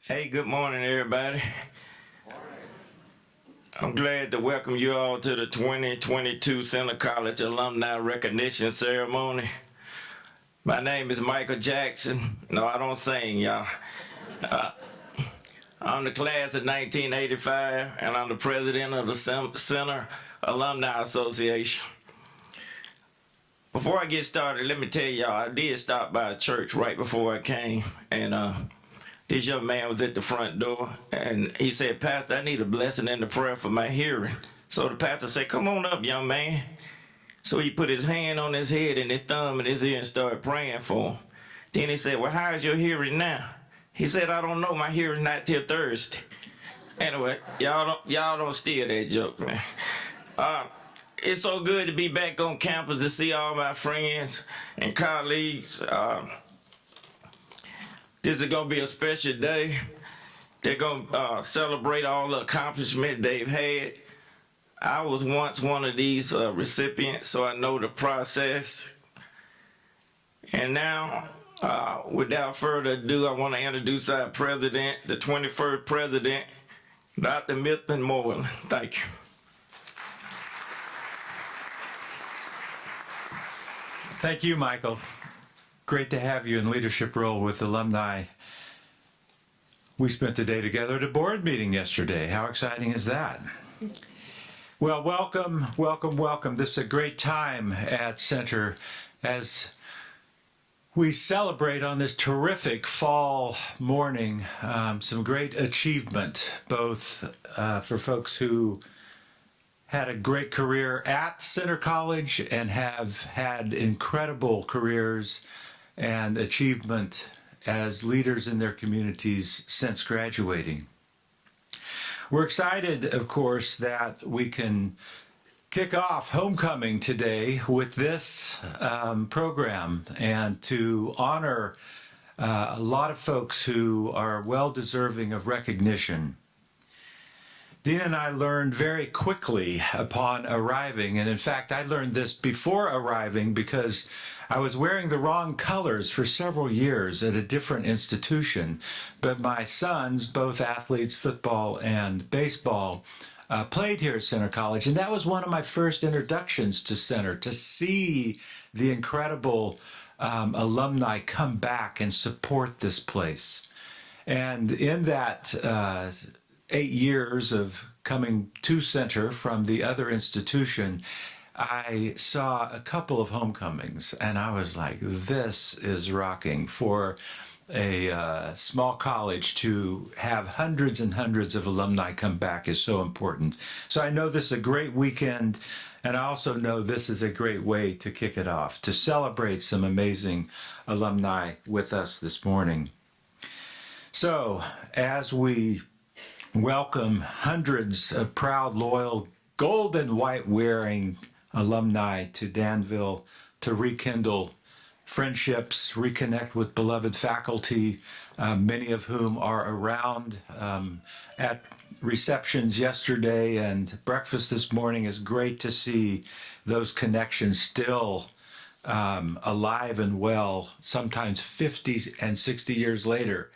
Hey, good morning, everybody. I'm glad to welcome you all to the 2022 Center College Alumni Recognition Ceremony. My name is Michael Jackson. No, I don't sing, y'all. I'm the class of 1985, and I'm the president of the Center Alumni Association. Before I get started, let me tell y'all, I did stop by a church right before I came, and this young man was at the front door, and he said, "Pastor, I need a blessing and a prayer for my hearing." So the pastor said, "Come on up, young man." So he put his hand on his head and his thumb in his ear and started praying for him. Then he said, "Well, how's your hearing now?" He said, "I don't know. My hearing's not till Thursday." Anyway, y'all don't steal that joke, man. It's so good to be back on campus to see all my friends and colleagues. This is going to be a special day. They're going to celebrate all the accomplishments they've had. I was once one of these recipients, so I know the process. And now, without further ado, I want to introduce our president, the 21st president, Dr. Milton Moreland. Thank you. Thank you, Michael. Great to have you in leadership role with alumni. We spent the day together at a board meeting yesterday. How exciting is that? Well, welcome, welcome, welcome. This is a great time at Center as we celebrate on this terrific fall morning some great achievement, both for folks who had a great career at Center College and have had incredible careers and achievement as leaders in their communities since graduating. We're excited, of course, that we can kick off homecoming today with this program and to honor a lot of folks who are well deserving of recognition. Dean and I learned very quickly upon arriving, and in fact, I learned this before arriving because I was wearing the wrong colors for several years at a different institution. But my sons, both athletes, football and baseball, played here at Center College, and that was one of my first introductions to Center, to see the incredible alumni come back and support this place. And in that 8 years of coming to Center from the other institution, I saw a couple of homecomings, and I was like, this is rocking. For a small college to have hundreds and hundreds of alumni come back is so important. So I know this is a great weekend, and I also know this is a great way to kick it off, to celebrate some amazing alumni with us this morning. So as we welcome hundreds of proud, loyal, gold and white wearing alumni to Danville to rekindle friendships, reconnect with beloved faculty, many of whom are around at receptions yesterday and breakfast this morning. Is great to see those connections still alive and well, sometimes 50 and 60 years later.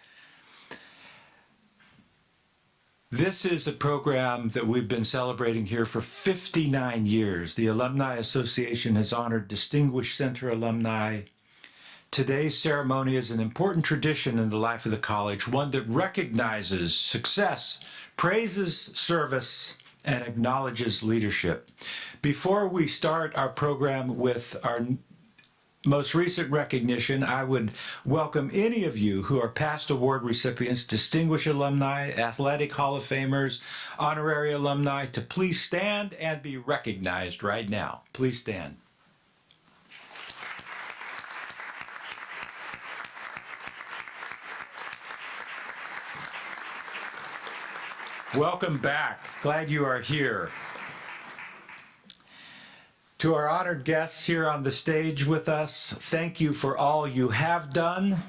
This is a program that we've been celebrating here for 59 years. The Alumni Association has honored distinguished Center alumni. Today's ceremony is an important tradition in the life of the college, one that recognizes success, praises service, and acknowledges leadership. Before we start our program with our most recent recognition, I would welcome any of you who are past award recipients, distinguished alumni, athletic Hall of Famers, honorary alumni, to please stand and be recognized right now. Please stand. Welcome back. Glad you are here. To our honored guests here on the stage with us, thank you for all you have done.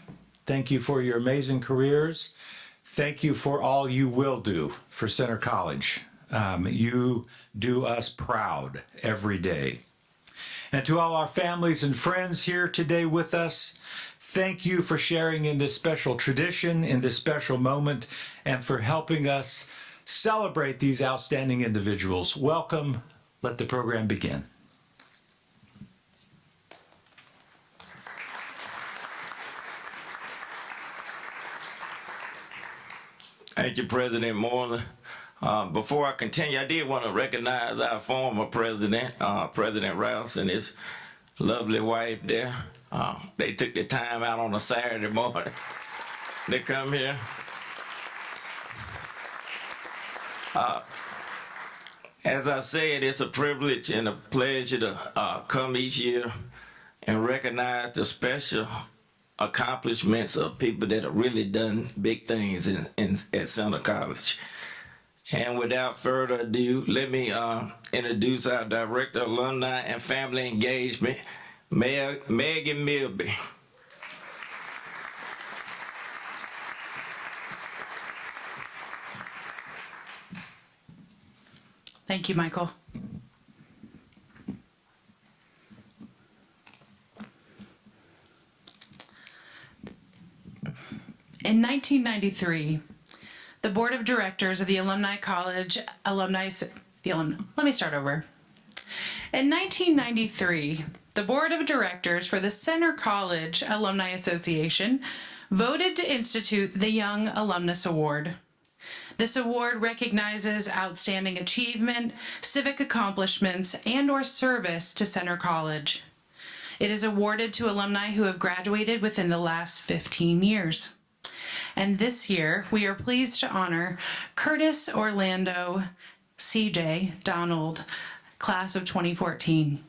Thank you for your amazing careers. Thank you for all you will do for Center College. You do us proud every day. And to all our families and friends here today with us, thank you for sharing in this special tradition, in this special moment, and for helping us celebrate these outstanding individuals. Welcome. Let the program begin. Thank you, President Moreland. Before I continue, I did want to recognize our former president, President Rouse, and his lovely wife there. They took the time out on a Saturday morning to come here. As I said, it's a privilege and a pleasure to come each year and recognize the special accomplishments of people that have really done big things at Center College. And without further ado, let me introduce our Director of Alumni and Family Engagement, Megan Milby. Thank you, Michael. In 1993, the Board of Directors of the Alumni College let me start over. In 1993, the Board of Directors for the Center College Alumni Association voted to institute the Young Alumnus Award. This award recognizes outstanding achievement, civic accomplishments, and/or service to Center College. It is awarded to alumni who have graduated within the last 15 years. And this year, we are pleased to honor Curtis Orlando C.J. Donald, class of 2014.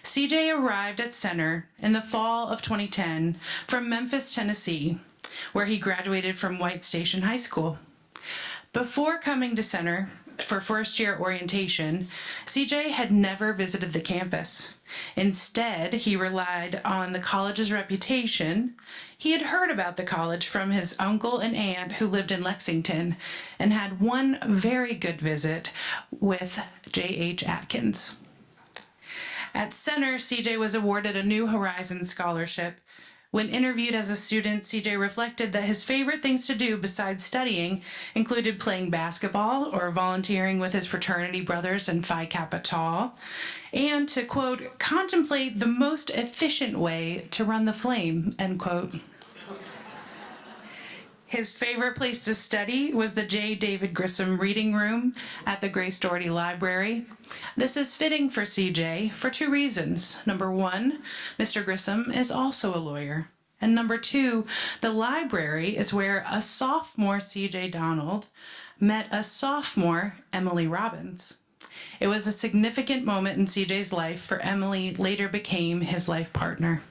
C.J. arrived at Center in the fall of 2010 from Memphis, Tennessee, where he graduated from White Station High School. Before coming to Center for first-year orientation, CJ had never visited the campus. Instead, he relied on the college's reputation. He had heard about the college from his uncle and aunt who lived in Lexington and had one very good visit with J.H. Atkins. At Center, CJ was awarded a New Horizons scholarship. When interviewed as a student, CJ reflected that his favorite things to do besides studying included playing basketball or volunteering with his fraternity brothers in Phi Kappa Tau, and to, quote, contemplate the most efficient way to run the flame, end quote. His favorite place to study was the J. David Grissom Reading Room at the Grace Doherty Library. This is fitting for CJ for two reasons. Number one, Mr. Grissom is also a lawyer. And number two, the library is where a sophomore CJ Donald met a sophomore Emily Robbins. It was a significant moment in CJ's life, for Emily later became his life partner.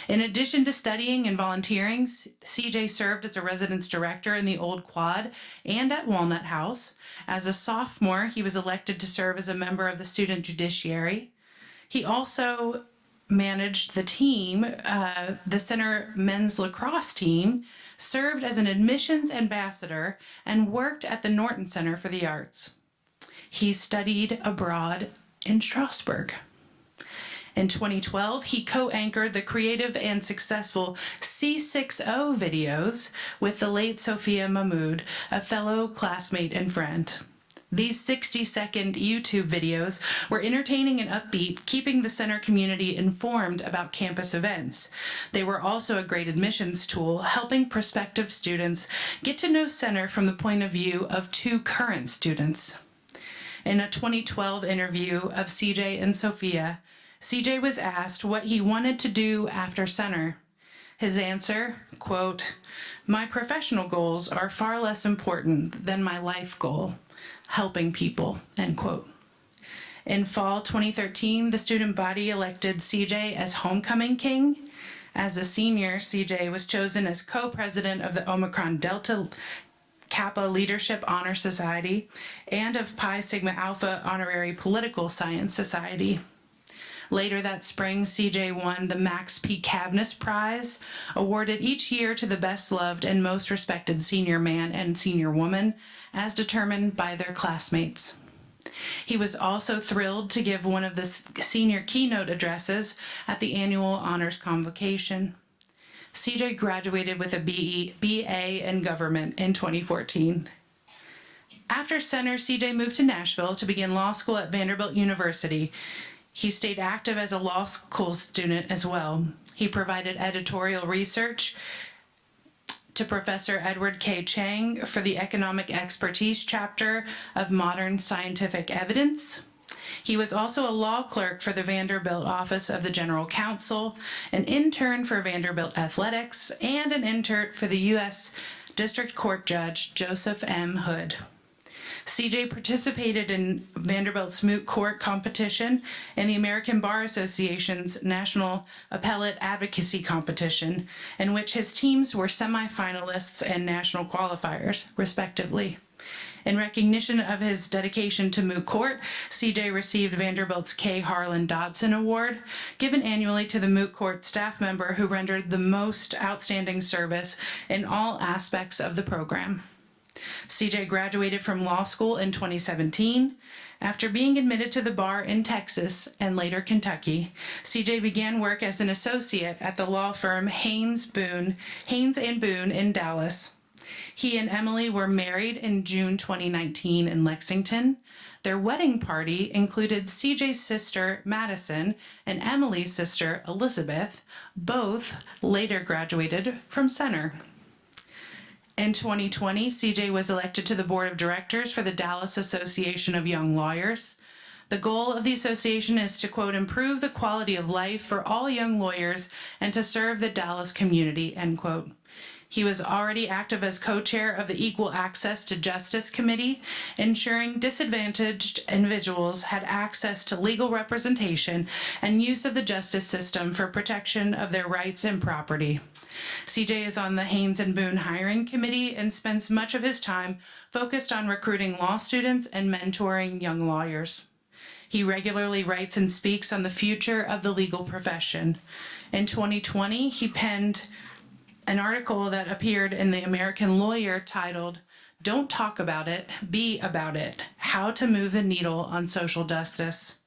In addition to studying and volunteering, CJ served as a residence director in the Old Quad and at Walnut House. As a sophomore, he was elected to serve as a member of the student judiciary. He also managed the team, the Center men's lacrosse team, served as an admissions ambassador, and worked at the Norton Center for the Arts. He studied abroad in Strasbourg. In 2012, he co-anchored the creative and successful C60 videos with the late Sophia Mahmood, a fellow classmate and friend. These 60-second YouTube videos were entertaining and upbeat, keeping the Center community informed about campus events. They were also a great admissions tool, helping prospective students get to know Center from the point of view of two current students. In a 2012 interview of CJ and Sophia, CJ was asked what he wanted to do after Center. His answer, quote, "My professional goals are far less important than my life goal, helping people," end quote. In fall 2013, the student body elected CJ as homecoming king. As a senior, CJ was chosen as co-president of the Omicron Delta Kappa Leadership Honor Society and of Pi Sigma Alpha Honorary Political Science Society. Later that spring, CJ won the Max P. Cavness Prize, awarded each year to the best loved and most respected senior man and senior woman, as determined by their classmates. He was also thrilled to give one of the senior keynote addresses at the annual honors convocation. CJ graduated with a BA in government in 2014. After Center, CJ moved to Nashville to begin law school at Vanderbilt University. He stayed active as a law school student as well. He provided editorial research to Professor Edward K. Chang for the Economic Expertise chapter of Modern Scientific Evidence. He was also a law clerk for the Vanderbilt Office of the General Counsel, an intern for Vanderbilt Athletics, and an intern for the U.S. District Court Judge Joseph M. Hood. CJ participated in Vanderbilt's moot court competition and the American Bar Association's National Appellate Advocacy Competition, in which his teams were semifinalists and national qualifiers, respectively. In recognition of his dedication to moot court, CJ received Vanderbilt's K. Harlan Dodson Award, given annually to the moot court staff member who rendered the most outstanding service in all aspects of the program. CJ graduated from law school in 2017. After being admitted to the bar in Texas and later Kentucky, CJ began work as an associate at the law firm Haynes and Boone in Dallas. He and Emily were married in June 2019 in Lexington. Their wedding party included CJ's sister Madison and Emily's sister Elizabeth. Both later graduated from Center. In 2020, CJ was elected to the board of directors for the Dallas Association of Young Lawyers. The goal of the association is to, quote, improve the quality of life for all young lawyers and to serve the Dallas community, end quote. He was already active as co-chair of the Equal Access to Justice Committee, ensuring disadvantaged individuals had access to legal representation and use of the justice system for protection of their rights and property. CJ is on the Haynes and Boone hiring committee and spends much of his time focused on recruiting law students and mentoring young lawyers. He regularly writes and speaks on the future of the legal profession. In 2020, he penned an article that appeared in the American Lawyer titled, "Don't Talk About It, Be About It: How to Move the Needle on Social Justice."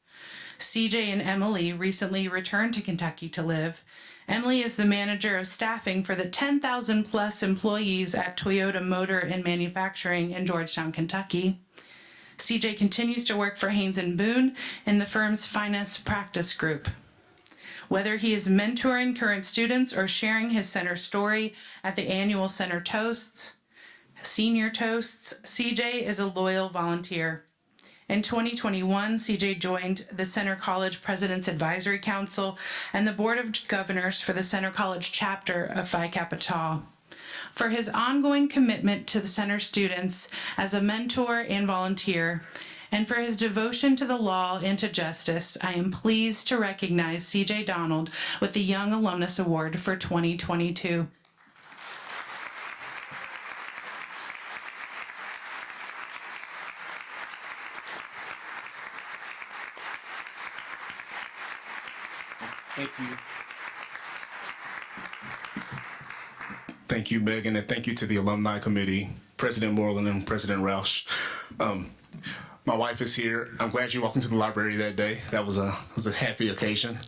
CJ and Emily recently returned to Kentucky to live. Emily is the manager of staffing for the 10,000 plus employees at Toyota Motor and Manufacturing in Georgetown, Kentucky. CJ continues to work for Haynes and Boone in the firm's finance practice group. Whether he is mentoring current students or sharing his center story at the annual Center Toasts, Senior Toasts, CJ is a loyal volunteer. In 2021, CJ joined the Center College President's Advisory Council and the Board of Governors for the Center College chapter of Phi Kappa Tau. For his ongoing commitment to the Center students as a mentor and volunteer, and for his devotion to the law and to justice, I am pleased to recognize CJ Donald with the Young Alumnus Award for 2022. Thank you. Thank you, Megan, and thank you to the Alumni Committee, President Moreland and President Roush. My wife is here. I'm glad you walked into the library that day. That was a happy occasion.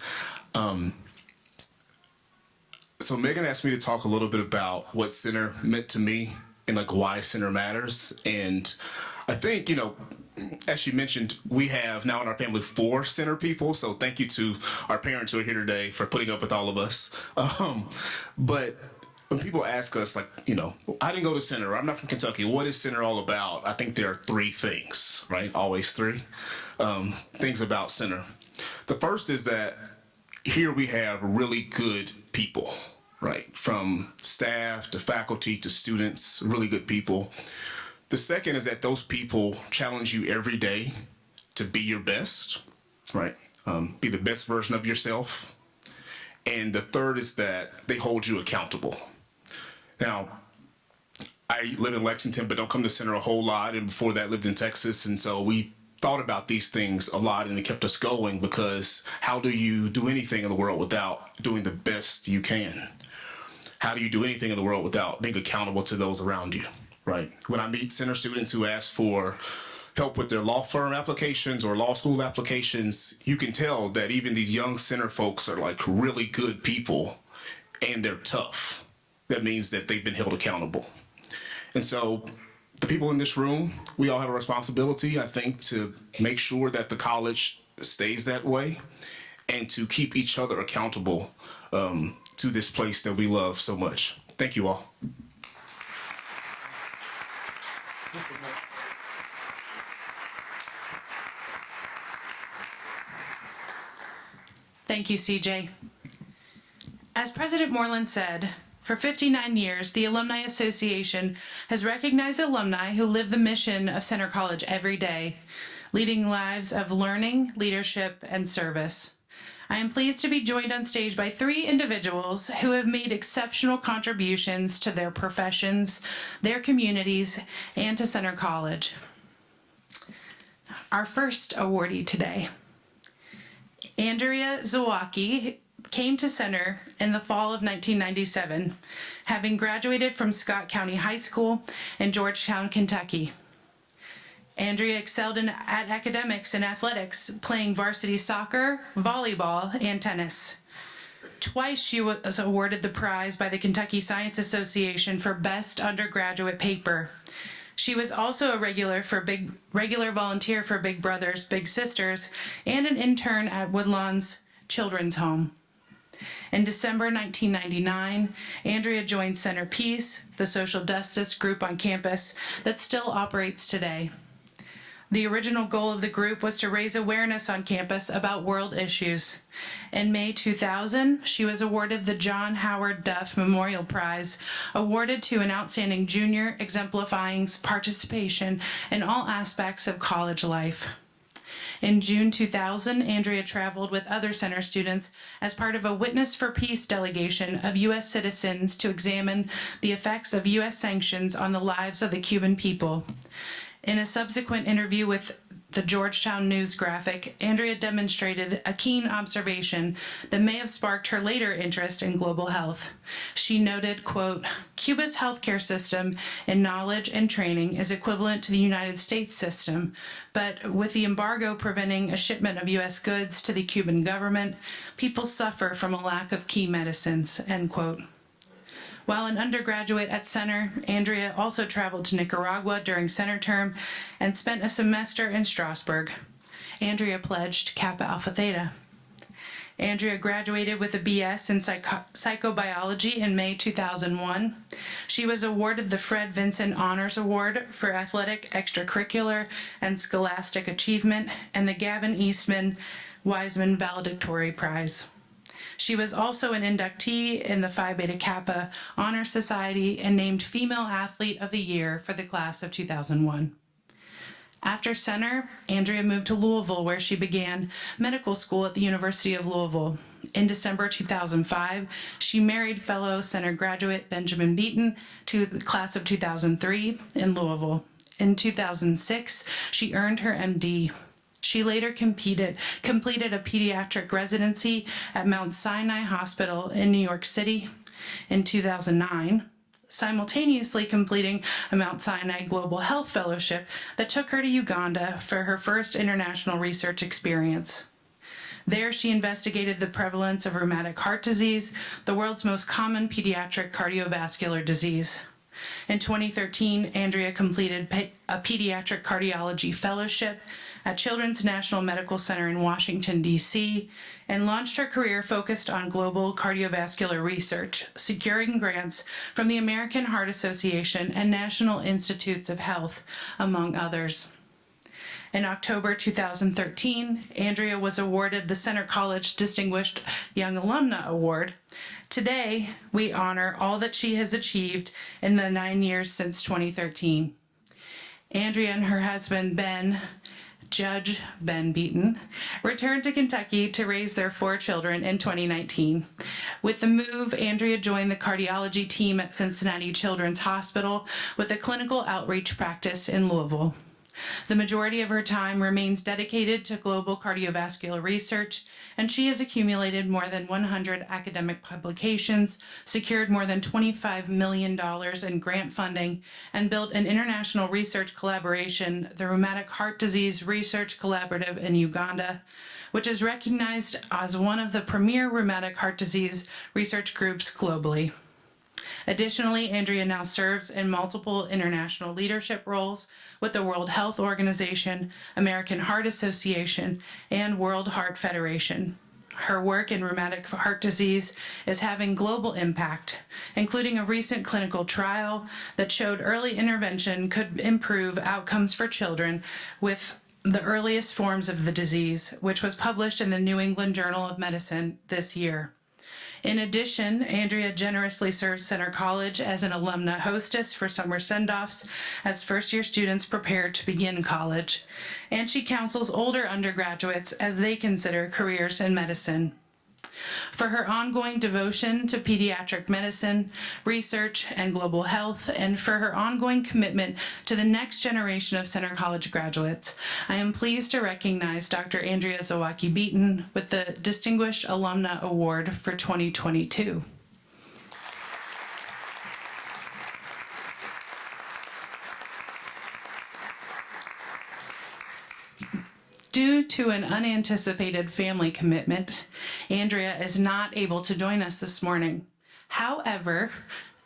So Megan asked me to talk a little bit about what Center meant to me and like why Center matters. And I think, you know, as she mentioned, we have now in our family 4 Center people. So thank you to our parents who are here today for putting up with all of us. But when people ask us, like, you know, I didn't go to Center, I'm not from Kentucky, what is Center all about? I think there are 3 things, right? Always 3 things about Center. The first is that here we have really good people, right? From staff to faculty to students, really good people. The second is that those people challenge you every day to be your best, right? Be the best version of yourself. And the third is that they hold you accountable. Now, I live in Lexington, but don't come to Center a whole lot. And before that, lived in Texas. And so we thought about these things a lot, and it kept us going, because how do you do anything in the world without doing the best you can? How do you do anything in the world without being accountable to those around you, right? When I meet Center students who ask for help with their law firm applications or law school applications, you can tell that even these young Center folks are like really good people, and they're tough. That means that they've been held accountable. And so the people in this room, we all have a responsibility, I think, to make sure that the college stays that way and to keep each other accountable to this place that we love so much. Thank you all. Thank you, CJ. As President Moreland said, for 59 years, the Alumni Association has recognized alumni who live the mission of Center College every day, leading lives of learning, leadership, and service. I am pleased to be joined on stage by 3 individuals who have made exceptional contributions to their professions, their communities, and to Center College. Our first awardee today, Andrea Zawacki, came to Center in the fall of 1997, having graduated from Scott County High School in Georgetown, Kentucky. Andrea excelled at academics and athletics, playing varsity soccer, volleyball, and tennis. Twice she was awarded the prize by the Kentucky Science Association for Best Undergraduate Paper. She was also a regular volunteer for Big Brothers Big Sisters and an intern at Woodlawn's Children's Home. In December 1999, Andrea joined Center Peace, the social justice group on campus that still operates today. The original goal of the group was to raise awareness on campus about world issues. In May 2000, she was awarded the John Howard Duff Memorial Prize, awarded to an outstanding junior exemplifying participation in all aspects of college life. In June 2000, Andrea traveled with other center students as part of a Witness for Peace delegation of U.S. citizens to examine the effects of U.S. sanctions on the lives of the Cuban people. In a subsequent interview with the Georgetown News graphic, Andrea demonstrated a keen observation that may have sparked her later interest in global health. She noted, quote, "Cuba's healthcare system in knowledge and training is equivalent to the United States system, but with the embargo preventing a shipment of U.S. goods to the Cuban government, people suffer from a lack of key medicines," end quote. While an undergraduate at Center, Andrea also traveled to Nicaragua during Center term and spent a semester in Strasbourg. Andrea pledged Kappa Alpha Theta. Andrea graduated with a BS in psychobiology in May 2001. She was awarded the Fred Vinson Honors Award for Athletic Extracurricular and Scholastic Achievement and the Gavin Eastman Wiseman Valedictory Prize. She was also an inductee in the Phi Beta Kappa Honor Society and named Female Athlete of the Year for the class of 2001. After Center, Andrea moved to Louisville, where she began medical school at the University of Louisville. In December 2005, she married fellow Center graduate Benjamin Beaton to the class of 2003 in Louisville. In 2006, she earned her MD. She later completed a pediatric residency at Mount Sinai Hospital in New York City in 2009, simultaneously completing a Mount Sinai Global Health Fellowship that took her to Uganda for her first international research experience. There, she investigated the prevalence of rheumatic heart disease, the world's most common pediatric cardiovascular disease. In 2013, Andrea completed a pediatric cardiology fellowship at Children's National Medical Center in Washington, D.C., and launched her career focused on global cardiovascular research, securing grants from the American Heart Association and National Institutes of Health, among others. In October 2013, Andrea was awarded the Center College Distinguished Young Alumna Award. Today, we honor all that she has achieved in the 9 years since 2013. Andrea and her husband, Judge Ben Beaton, returned to Kentucky to raise their 4 children in 2019. With the move, Andrea joined the cardiology team at Cincinnati Children's Hospital with a clinical outreach practice in Louisville. The majority of her time remains dedicated to global cardiovascular research, and she has accumulated more than 100 academic publications, secured more than $25 million in grant funding, and built an international research collaboration, the Rheumatic Heart Disease Research Collaborative in Uganda, which is recognized as one of the premier rheumatic heart disease research groups globally. Additionally, Andrea now serves in multiple international leadership roles with the World Health Organization, American Heart Association, and World Heart Federation. Her work in rheumatic heart disease is having global impact, including a recent clinical trial that showed early intervention could improve outcomes for children with the earliest forms of the disease, which was published in the New England Journal of Medicine this year. In addition, Andrea generously serves Center College as an alumna hostess for summer send-offs as first-year students prepare to begin college, and she counsels older undergraduates as they consider careers in medicine. For her ongoing devotion to pediatric medicine, research, and global health, and for her ongoing commitment to the next generation of Center College graduates, I am pleased to recognize Dr. Andrea Zawacki Beaton with the Distinguished Alumna Award for 2022. Due to an unanticipated family commitment, Andrea is not able to join us this morning. However,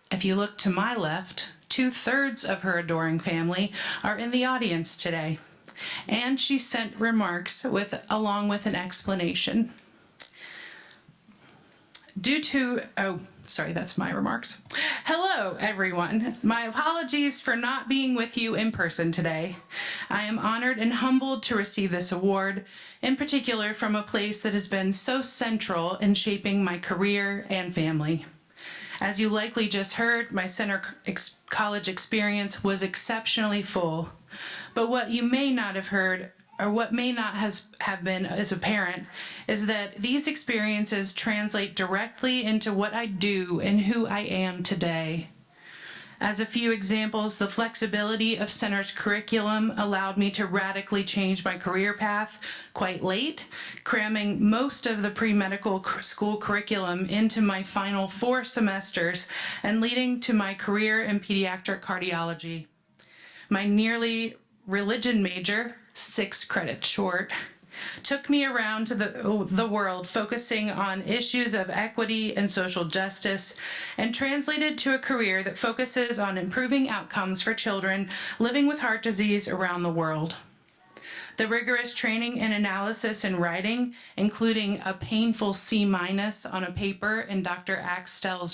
if you look to my left, 2/3 of her adoring family are in the audience today, and she sent remarks along with an explanation. That's my remarks. Hello, everyone. My apologies for not being with you in person today. I am honored and humbled to receive this award, in particular from a place that has been so central in shaping my career and family. As you likely just heard, my Center College experience was exceptionally full. But what you may not have heard, or what may not have been as apparent, is that these experiences translate directly into what I do and who I am today. As a few examples, the flexibility of Center's curriculum allowed me to radically change my career path quite late, cramming most of the pre-medical school curriculum into my final 4 semesters and leading to my career in pediatric cardiology. My nearly religion major, 6 credits short, took me around to the world focusing on issues of equity and social justice, and translated to a career that focuses on improving outcomes for children living with heart disease around the world. The rigorous training in analysis and writing, including a painful C- on a paper in Dr. Axtell's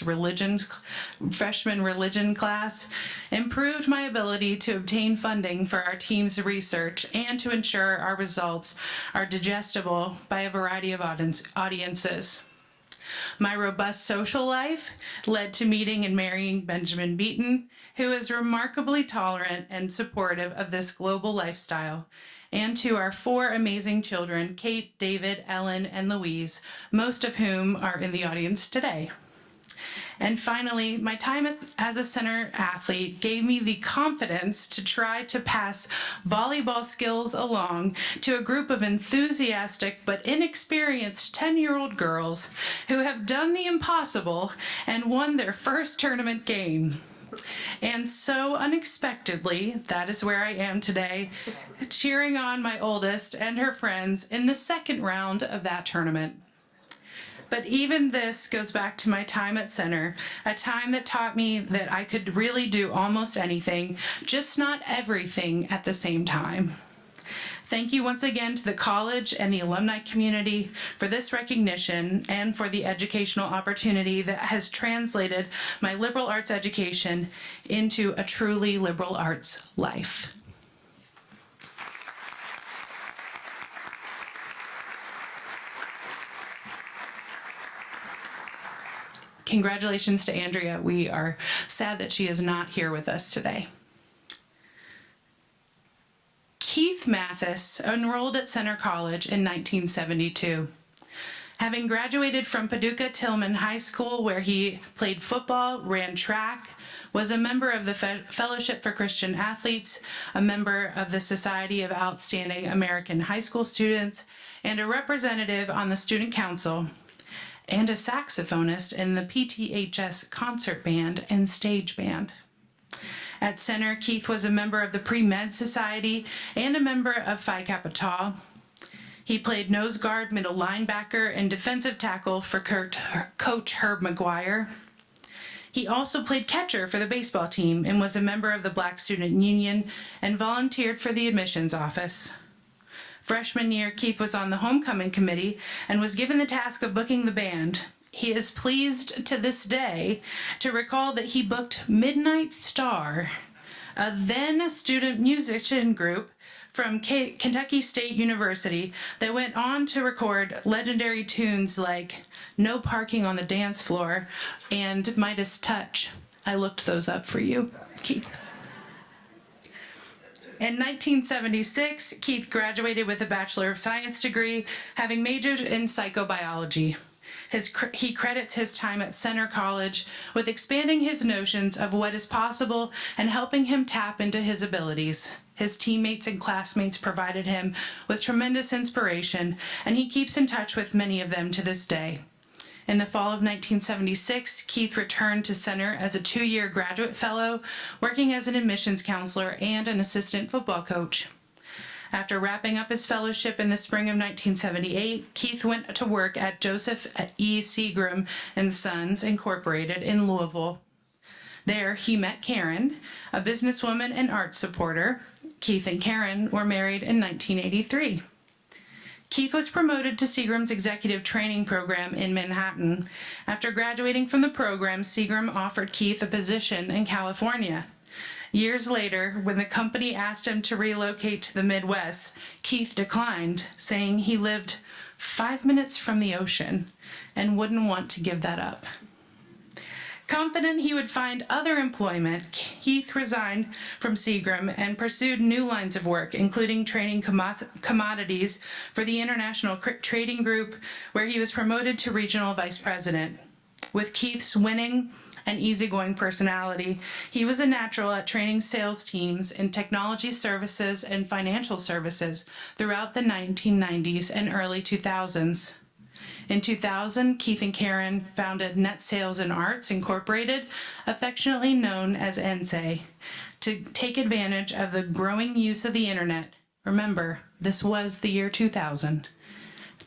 freshman religion class, improved my ability to obtain funding for our team's research and to ensure our results are digestible by a variety of audiences. My robust social life led to meeting and marrying Benjamin Beaton, who is remarkably tolerant and supportive of this global lifestyle, and to our 4 amazing children, Kate, David, Ellen, and Louise, most of whom are in the audience today. And finally, my time as a center athlete gave me the confidence to try to pass volleyball skills along to a group of enthusiastic but inexperienced 10-year-old girls who have done the impossible and won their first tournament game. And so unexpectedly, that is where I am today, cheering on my oldest and her friends in the second round of that tournament. But even this goes back to my time at Center, a time that taught me that I could really do almost anything, just not everything at the same time. Thank you once again to the college and the alumni community for this recognition and for the educational opportunity that has translated my liberal arts education into a truly liberal arts life. Congratulations to Andrea. We are sad that she is not here with us today. Keith Mathis enrolled at Center College in 1972. Having graduated from Paducah Tillman High School, where he played football, ran track, was a member of the Fellowship for Christian Athletes, a member of the Society of Outstanding American High School Students, and a representative on the Student Council, and a saxophonist in the PTHS concert band and stage band. At Center, Keith was a member of the Pre-Med Society and a member of Phi Kappa Tau. He played nose guard, middle linebacker, and defensive tackle for Coach Herb McGuire. He also played catcher for the baseball team and was a member of the Black Student Union and volunteered for the admissions office. Freshman year, Keith was on the homecoming committee and was given the task of booking the band. He is pleased to this day to recall that he booked Midnight Star, a then student musician group from Kentucky State University that went on to record legendary tunes like No Parking on the Dance Floor and Midas Touch. I looked those up for you, Keith. In 1976, Keith graduated with a Bachelor of Science degree, having majored in psychobiology. He credits his time at Centre College with expanding his notions of what is possible and helping him tap into his abilities. His teammates and classmates provided him with tremendous inspiration, and he keeps in touch with many of them to this day. In the fall of 1976, Keith returned to Centre as a 2-year graduate fellow, working as an admissions counselor and an assistant football coach. After wrapping up his fellowship in the spring of 1978, Keith went to work at Joseph E. Seagram and Sons, Incorporated in Louisville. There, he met Karen, a businesswoman and art supporter. Keith and Karen were married in 1983. Keith was promoted to Seagram's executive training program in Manhattan. After graduating from the program, Seagram offered Keith a position in California. Years later, when the company asked him to relocate to the Midwest, Keith declined, saying he lived 5 minutes from the ocean and wouldn't want to give that up. Confident he would find other employment, Keith resigned from Seagram and pursued new lines of work, including trading commodities for the International Trading Group, where he was promoted to regional vice president. With Keith's winning and easygoing personality, he was a natural at training sales teams in technology services and financial services throughout the 1990s and early 2000s. In 2000, Keith and Karen founded Net Sales and Arts Incorporated, affectionately known as NSA, to take advantage of the growing use of the internet. Remember, this was the year 2000.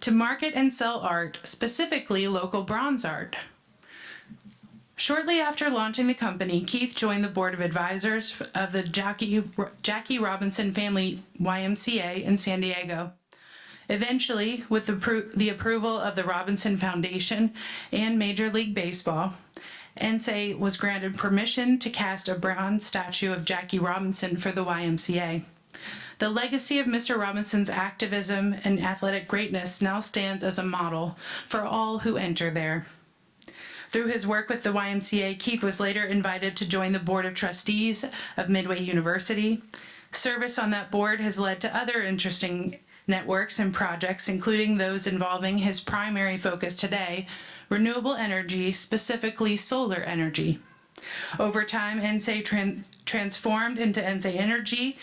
To market and sell art, specifically local bronze art. Shortly after launching the company, Keith joined the board of advisors of the Jackie Robinson Family YMCA in San Diego. Eventually, with the approval of the Robinson Foundation and Major League Baseball, NSA was granted permission to cast a bronze statue of Jackie Robinson for the YMCA. The legacy of Mr. Robinson's activism and athletic greatness now stands as a model for all who enter there. Through his work with the YMCA, Keith was later invited to join the Board of Trustees of Midway University. Service on that board has led to other interesting networks and projects, including those involving his primary focus today, renewable energy, specifically solar energy. Over time, NSA transformed into NSA Energy.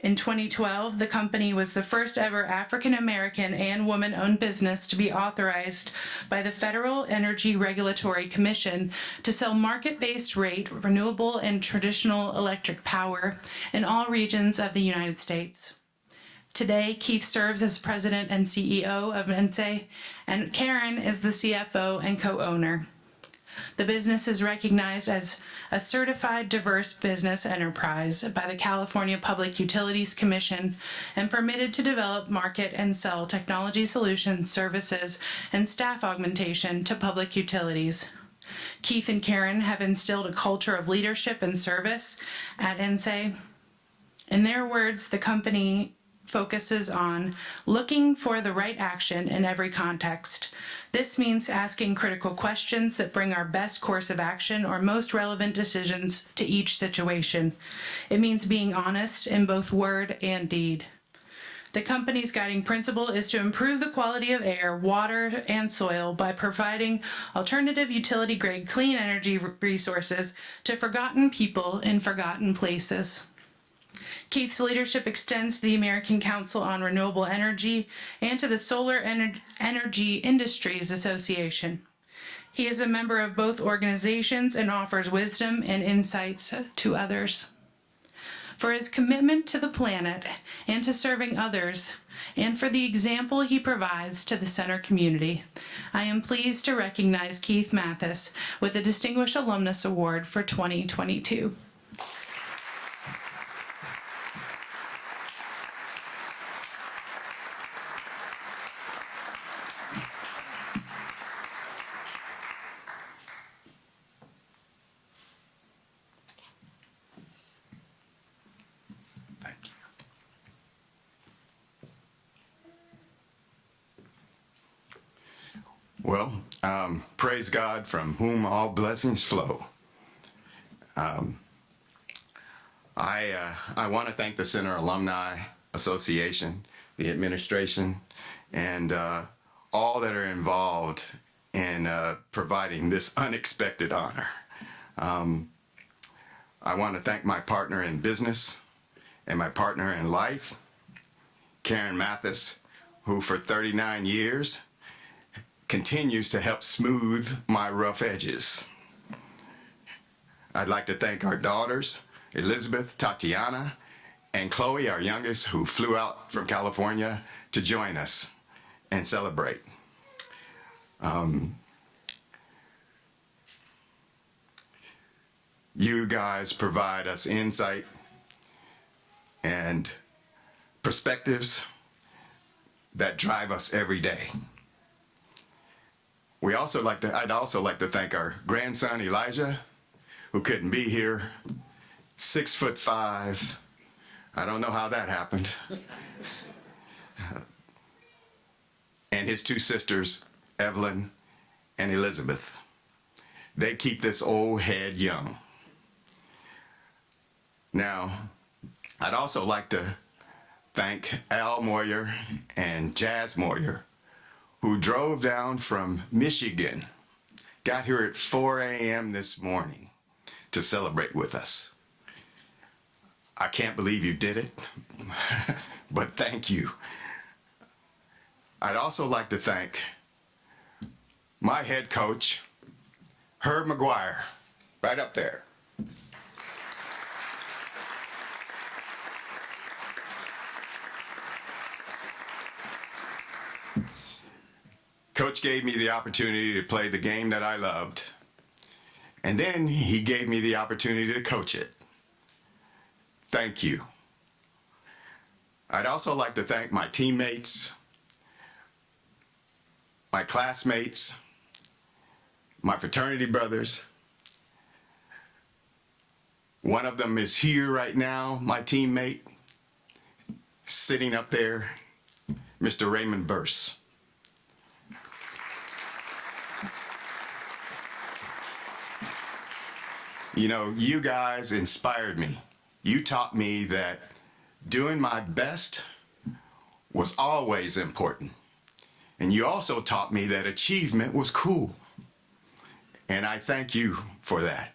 In 2012, the company was the first ever African American and woman-owned business to be authorized by the Federal Energy Regulatory Commission to sell market-based rate, renewable and traditional electric power in all regions of the United States. Today, Keith serves as president and CEO of NSA, and Karen is the CFO and co-owner. The business is recognized as a certified diverse business enterprise by the California Public Utilities Commission and permitted to develop, market, and sell technology solutions, services, and staff augmentation to public utilities. Keith and Karen have instilled a culture of leadership and service at NSA. In their words, the company focuses on looking for the right action in every context. This means asking critical questions that bring our best course of action or most relevant decisions to each situation. It means being honest in both word and deed. The company's guiding principle is to improve the quality of air, water, and soil by providing alternative utility-grade clean energy resources to forgotten people in forgotten places. Keith's leadership extends to the American Council on Renewable Energy and to the Solar Energy Industries Association. He is a member of both organizations and offers wisdom and insights to others. For his commitment to the planet and to serving others, and for the example he provides to the center community. I am pleased to recognize Keith Mathis with the Distinguished Alumnus Award for 2022. Well, praise God from whom all blessings flow. I want to thank the Center Alumni Association, the administration, and all that are involved in providing this unexpected honor. I want to thank my partner in business and my partner in life, Karen Mathis, who for 39 years continues to help smooth my rough edges. I'd like to thank our daughters, Elizabeth, Tatiana, and Chloe, our youngest, who flew out from California to join us and celebrate. You guys provide us insight and perspectives that drive us every day. I'd also like to thank our grandson Elijah, who couldn't be here, 6'5". I don't know how that happened. And his two sisters, Evelyn and Elizabeth. They keep this old head young. Now, I'd also like to thank Al Moyer and Jazz Moyer, who drove down from Michigan, got here at 4 a.m. this morning to celebrate with us. I can't believe you did it, but thank you. I'd also like to thank my head coach, Herb McGuire, right up there. Coach gave me the opportunity to play the game that I loved, and then he gave me the opportunity to coach it. Thank you. I'd also like to thank my teammates, my classmates, my fraternity brothers. One of them is here right now, my teammate, sitting up there, Mr. Raymond Burse. You know, you guys inspired me. You taught me that doing my best was always important. And you also taught me that achievement was cool. And I thank you for that.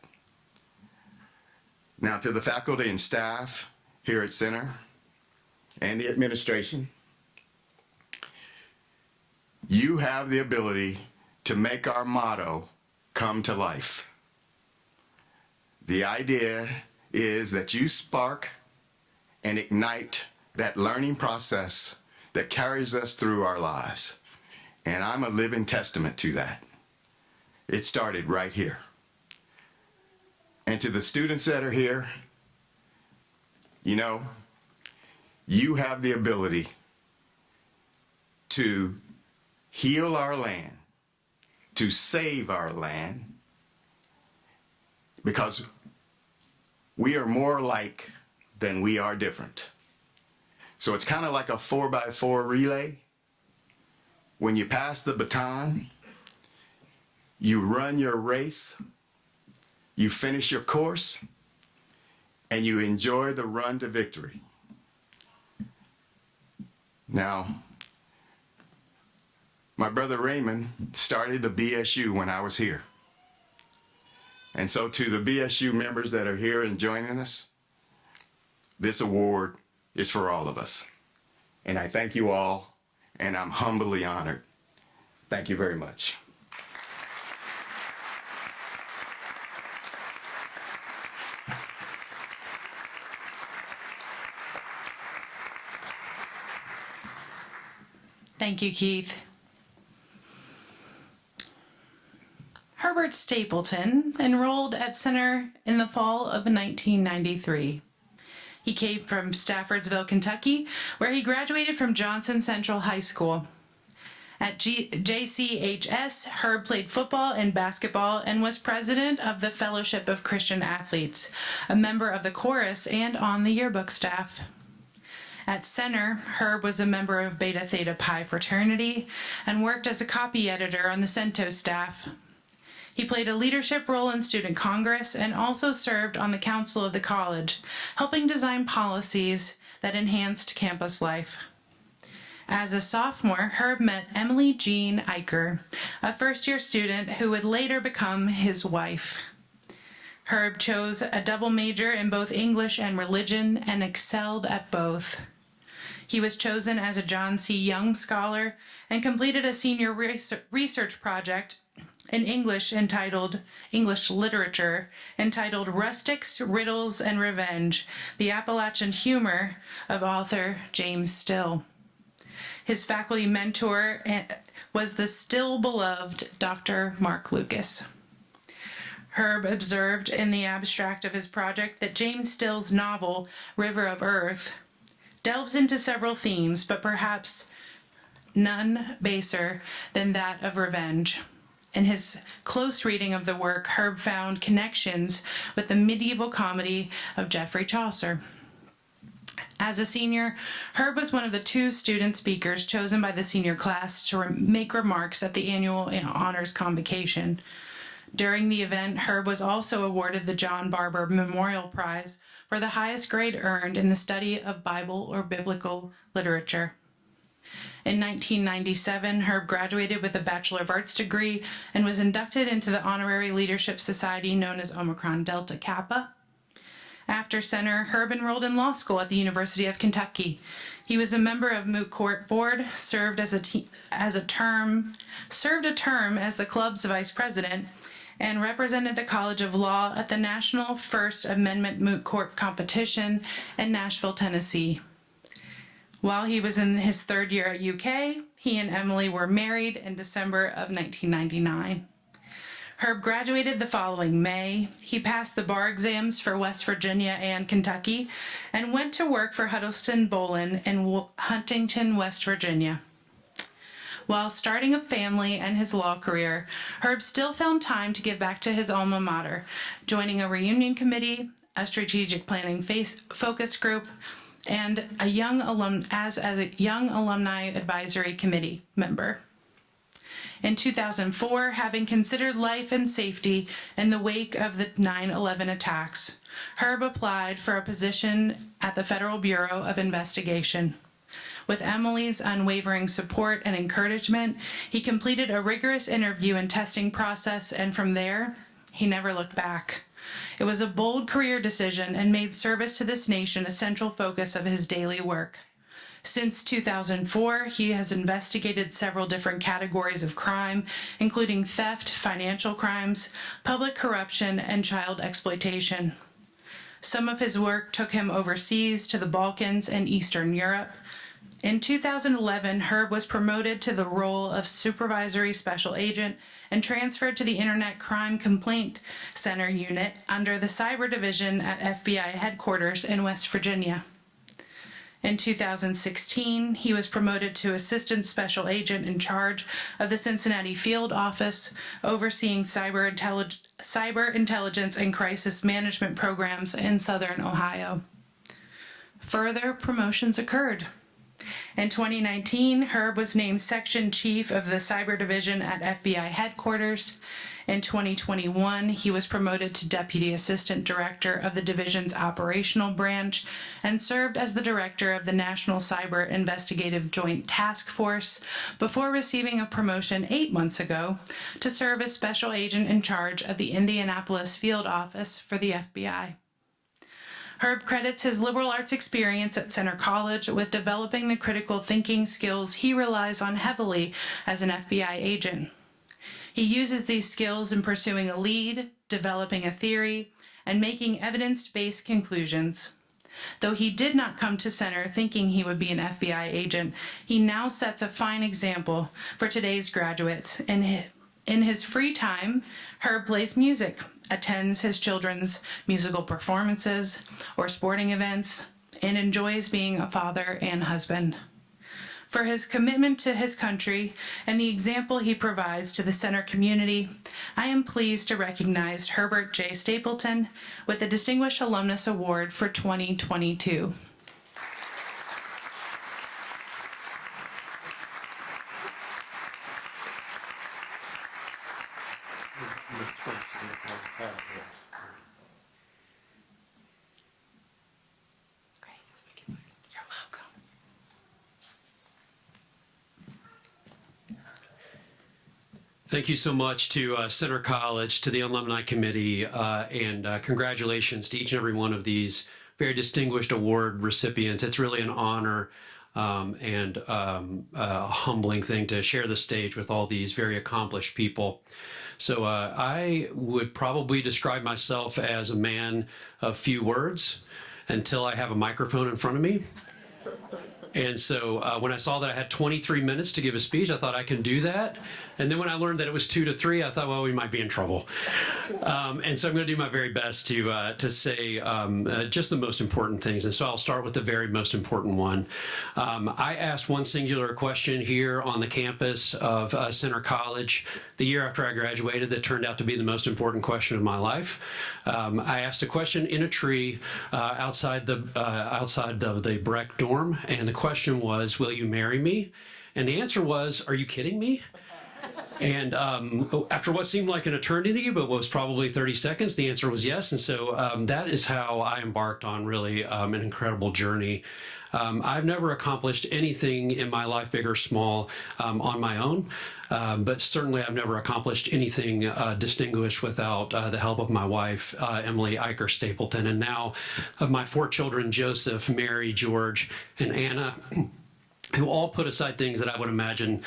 Now, to the faculty and staff here at Center and the administration, you have the ability to make our motto come to life. The idea is that you spark and ignite that learning process that carries us through our lives. And I'm a living testament to that. It started right here. And to the students that are here, you know, you have the ability to heal our land, to save our land, because we are more alike than we are different. So it's kind of like a 4x4 relay. When you pass the baton, you run your race, you finish your course, and you enjoy the run to victory. Now, my brother Raymond started the BSU when I was here. And so to the BSU members that are here and joining us, this award is for all of us. And I thank you all, and I'm humbly honored. Thank you very much. Thank you, Keith. Herbert Stapleton enrolled at Center in the fall of 1993. He came from Staffordsville, Kentucky, where he graduated from Johnson Central High School. At JCHS, Herb played football and basketball and was president of the Fellowship of Christian Athletes, a member of the chorus, and on the yearbook staff. At Center, Herb was a member of Beta Theta Pi fraternity and worked as a copy editor on the CENTO staff. He played a leadership role in student congress and also served on the council of the college, helping design policies that enhanced campus life. As a sophomore, Herb met Emily Jean Eicher, a first-year student who would later become his wife. Herb chose a double major in both English and religion and excelled at both. He was chosen as a John C. Young Scholar and completed a senior research project in English literature entitled Rustics, Riddles, and Revenge, the Appalachian Humor of author James Still. His faculty mentor was the still beloved Dr. Mark Lucas. Herb observed in the abstract of his project that James Still's novel, River of Earth, delves into several themes, but perhaps none baser than that of revenge. In his close reading of the work, Herb found connections with the medieval comedy of Geoffrey Chaucer. As a senior, Herb was one of the 2 student speakers chosen by the senior class to make remarks at the annual honors convocation. During the event, Herb was also awarded the John Barber Memorial Prize for the highest grade earned in the study of Bible or biblical literature. In 1997, Herb graduated with a Bachelor of Arts degree and was inducted into the Honorary Leadership Society known as Omicron Delta Kappa. After Center, Herb enrolled in law school at the University of Kentucky. He was a member of Moot Court Board, served a term as the club's vice president, and represented the College of Law at the National First Amendment Moot Court Competition in Nashville, Tennessee. While he was in his 3rd year at UK, he and Emily were married in December of 1999. Herb graduated the following May. He passed the bar exams for West Virginia and Kentucky and went to work for Huddleston Bolin in Huntington, West Virginia. While starting a family and his law career, Herb still found time to give back to his alma mater, joining a reunion committee, a strategic planning focus group, and a young alumni advisory committee member. In 2004, having considered life and safety in the wake of the 9/11 attacks, Herb applied for a position at the Federal Bureau of Investigation. With Emily's unwavering support and encouragement, he completed a rigorous interview and testing process, and from there, he never looked back. It was a bold career decision and made service to this nation a central focus of his daily work. Since 2004, he has investigated several different categories of crime, including theft, financial crimes, public corruption, and child exploitation. Some of his work took him overseas to the Balkans and Eastern Europe. In 2011, Herb was promoted to the role of Supervisory Special Agent and transferred to the Internet Crime Complaint Center unit under the Cyber Division at FBI headquarters in West Virginia. In 2016, he was promoted to Assistant Special Agent in charge of the Cincinnati Field Office, overseeing cyber intelligence and crisis management programs in Southern Ohio. Further promotions occurred. In 2019, Herb was named Section Chief of the Cyber Division at FBI headquarters. In 2021, he was promoted to Deputy Assistant Director of the division's operational branch and served as the Director of the National Cyber Investigative Joint Task Force before receiving a promotion 8 months ago to serve as Special Agent in charge of the Indianapolis Field Office for the FBI. Herb credits his liberal arts experience at Centre College with developing the critical thinking skills he relies on heavily as an FBI agent. He uses these skills in pursuing a lead, developing a theory, and making evidence-based conclusions. Though he did not come to Center thinking he would be an FBI agent, he now sets a fine example for today's graduates. In his free time, Herb plays music, attends his children's musical performances or sporting events, and enjoys being a father and husband. For his commitment to his country and the example he provides to the Center community, I am pleased to recognize Herbert J. Stapleton with the Distinguished Alumnus Award for 2022. Thank you so much to Center College, to the Alumni Committee, and congratulations to each and every one of these very distinguished award recipients. It's really an honor and a humbling thing to share the stage with all these very accomplished people. So I would probably describe myself as a man of few words until I have a microphone in front of me. And so when I saw that I had 23 minutes to give a speech, I thought I can do that. And then when I learned that it was 2 to 3, I thought, well, we might be in trouble. And so I'm going to do my very best to say just the most important things. And so I'll start with the very most important one. I asked one singular question here on the campus of Center College the year after I graduated that turned out to be the most important question of my life. I asked a question in a tree outside of the Breck dorm, and the question was, will you marry me? And the answer was, are you kidding me? And after what seemed like an eternity, but was probably 30 seconds, the answer was yes. And so that is how I embarked on really an incredible journey. I've never accomplished anything in my life, big or small, on my own. But certainly I've never accomplished anything distinguished without the help of my wife, Emily Eicher Stapleton, and now of my 4 children, Joseph, Mary, George, and Anna, who all put aside things that I would imagine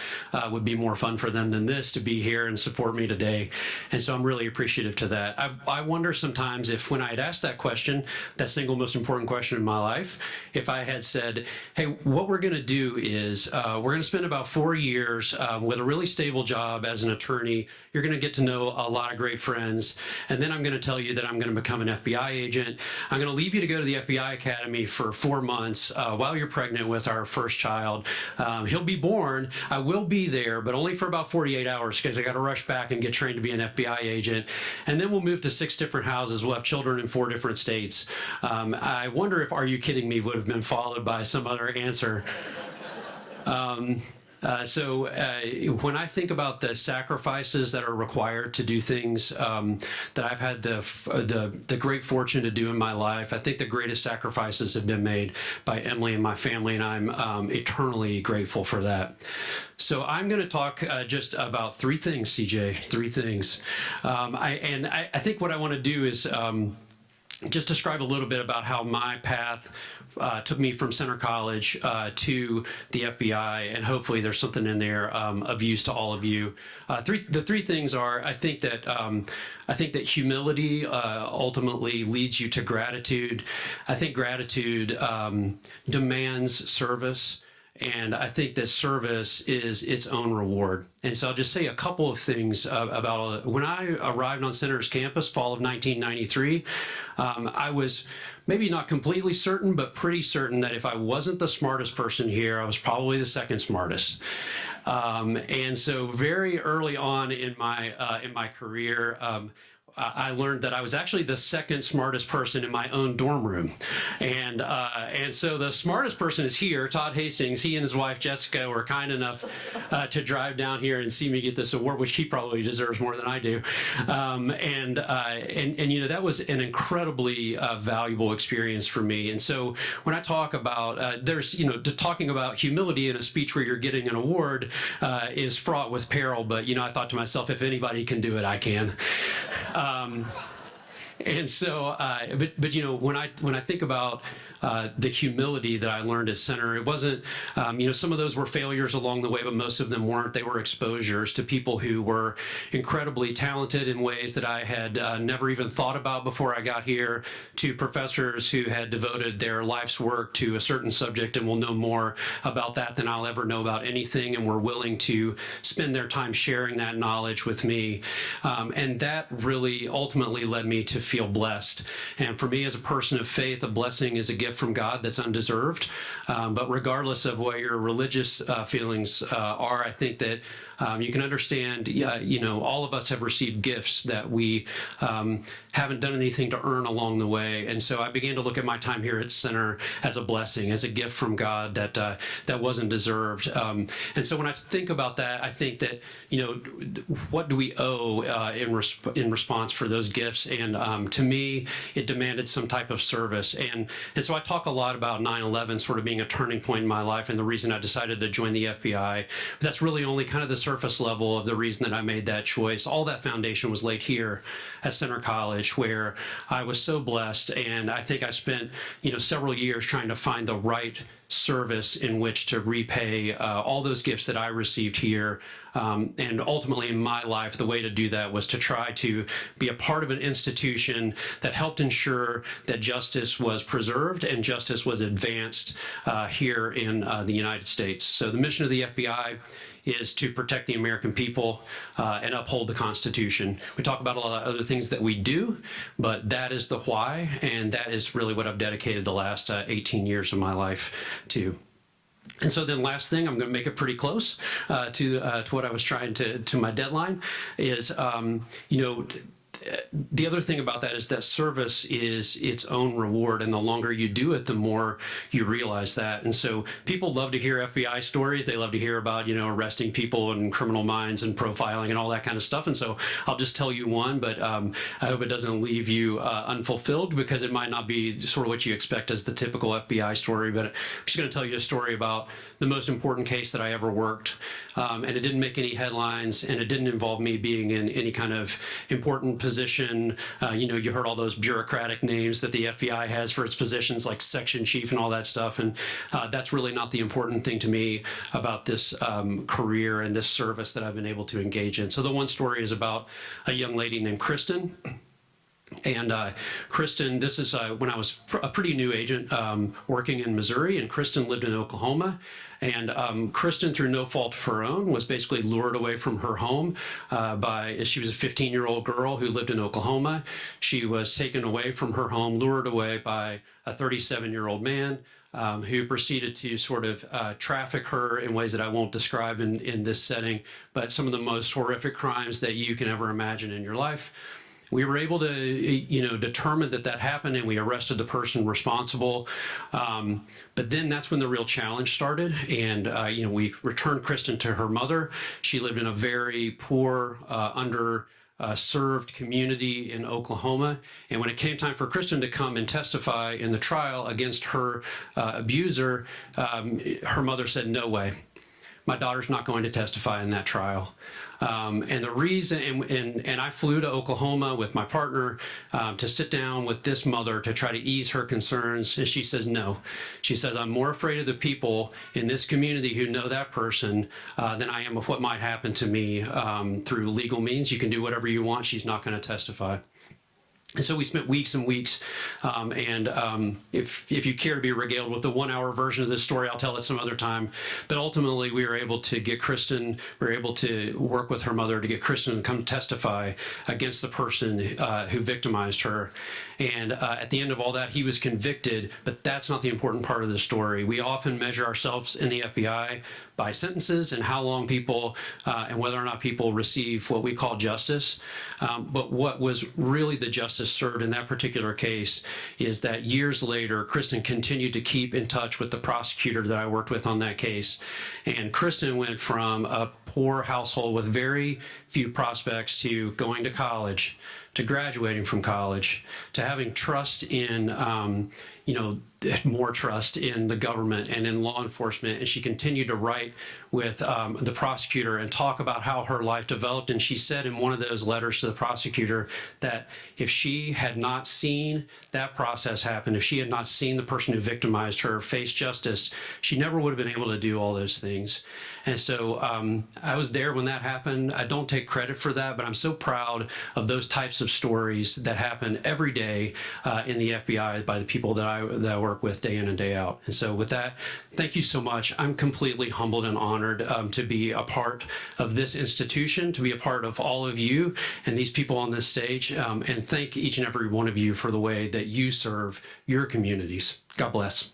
would be more fun for them than this to be here and support me today. And so I'm really appreciative to that. I wonder sometimes if when I had asked that question, that single most important question in my life, if I had said, hey, what we're going to do is we're going to spend about 4 years with a really stable job as an attorney. You're going to get to know a lot of great friends. And then I'm going to tell you that I'm going to become an FBI agent. I'm going to leave you to go to the FBI Academy for 4 months while you're pregnant with our first child. He'll be born. I will be there, but only for about 48 hours because I got to rush back and get trained to be an FBI agent. And then we'll move to 6 different houses. We'll have children in 4 different states. I wonder if "Are you kidding me" would have been followed by some other answer. So when I think about the sacrifices that are required to do things that I've had the great fortune to do in my life, I think the greatest sacrifices have been made by Emily and my family, and I'm eternally grateful for that. So I'm going to talk just about 3 things, CJ, 3 things. I think what I want to do is just describe a little bit about how my path took me from Center College to the FBI, and hopefully there's something in there of use to all of you. The 3 things are, I think that humility ultimately leads you to gratitude. I think gratitude demands service. And I think that service is its own reward. And so I'll just say a couple of things about when I arrived on Center's campus, fall of 1993. I was maybe not completely certain, but pretty certain that if I wasn't the smartest person here, I was probably the second smartest. And so very early on in my career, I learned that I was actually the second smartest person in my own dorm room. And so the smartest person is here, Todd Hastings. He and his wife, Jessica, were kind enough to drive down here and see me get this award, which he probably deserves more than I do. And you know, that was an incredibly valuable experience for me. And so when I talk about, talking about humility in a speech where you're getting an award is fraught with peril. But, you know, I thought to myself, if anybody can do it, I can. And so, but you know, when I think about the humility that I learned at Center, it wasn't, you know, some of those were failures along the way, but most of them weren't. They were exposures to people who were incredibly talented in ways that I had never even thought about before I got here, to professors who had devoted their life's work to a certain subject and will know more about that than I'll ever know about anything, and were willing to spend their time sharing that knowledge with me. And that really ultimately led me to feel blessed. And for me as a person of faith, a blessing is a gift from God that's undeserved. But regardless of what your religious feelings are, I think that you can understand, you know, all of us have received gifts that we haven't done anything to earn along the way. And so I began to look at my time here at Center as a blessing, as a gift from God that that wasn't deserved. And so when I think about that, I think that, you know, what do we owe in response for those gifts? And to me, it demanded some type of service. And so I talk a lot about 9/11 sort of being a turning point in my life and the reason I decided to join the FBI. But that's really only kind of the surface level of the reason that I made that choice. All that foundation was laid here at Center College, where I was so blessed, and I think I spent, you know, several years trying to find the right service in which to repay all those gifts that I received here. And ultimately in my life, the way to do that was to try to be a part of an institution that helped ensure that justice was preserved and justice was advanced here in the United States. So the mission of the FBI is to protect the American people and uphold the Constitution. We talk about a lot of other things that we do, but that is the why, and that is really what I've dedicated the last 18 years of my life to. And so then last thing, I'm going to make it pretty close to what I was trying to my deadline, is, you know, the other thing about that is that service is its own reward, and the longer you do it, the more you realize that. And so people love to hear FBI stories. They love to hear about, you know, arresting people and criminal minds and profiling and all that kind of stuff. And so I'll just tell you one, but I hope it doesn't leave you unfulfilled, because it might not be sort of what you expect as the typical FBI story. But I'm just going to tell you a story about the most important case that I ever worked. And it didn't make any headlines, and it didn't involve me being in any kind of important position. You know, you heard all those bureaucratic names that the FBI has for its positions, like section chief and all that stuff. And that's really not the important thing to me about this career and this service that I've been able to engage in. So the one story is about a young lady named Kristen. And Kristen, this is when I was a pretty new agent working in Missouri, and Kristen lived in Oklahoma. And Kristen, through no fault of her own, was basically lured away from her home she was a 15-year-old girl who lived in Oklahoma. She was taken away from her home, lured away by a 37-year-old man who proceeded to sort of traffic her in ways that I won't describe in this setting, but some of the most horrific crimes that you can ever imagine in your life. We were able to, you know, determine that happened, and we arrested the person responsible. But then that's when the real challenge started. And, you know, we returned Kristen to her mother. She lived in a very poor, underserved community in Oklahoma. And when it came time for Kristen to come and testify in the trial against her abuser, her mother said, "No way. My daughter's not going to testify in that trial." And the reason, and I flew to Oklahoma with my partner to sit down with this mother to try to ease her concerns. And she says, no. She says, "I'm more afraid of the people in this community who know that person than I am of what might happen to me through legal means. You can do whatever you want. She's not going to testify." And so we spent weeks and weeks, if you care to be regaled with the 1-hour version of this story, I'll tell it some other time. But ultimately, we were able to get Kristen, we were able to work with her mother to get Kristen to come testify against the person who victimized her. And at the end of all that, he was convicted, but that's not the important part of the story. We often measure ourselves in the FBI by sentences and how long people, and whether or not people receive what we call justice. But what was really the justice served in that particular case is that years later, Kristen continued to keep in touch with the prosecutor that I worked with on that case. And Kristen went from a poor household with very few prospects to going to college, to graduating from college, to having trust in, more trust in the government and in law enforcement. And she continued to write with the prosecutor and talk about how her life developed. And she said in one of those letters to the prosecutor that if she had not seen that process happen, if she had not seen the person who victimized her face justice, she never would have been able to do all those things. And so I was there when that happened. I don't take credit for that, but I'm so proud of those types of stories that happen every day in the FBI by the people that I work with day in and day out. And so with that, thank you so much. I'm completely humbled and honored to be a part of this institution, to be a part of all of you and these people on this stage, and thank each and every one of you for the way that you serve your communities. God bless.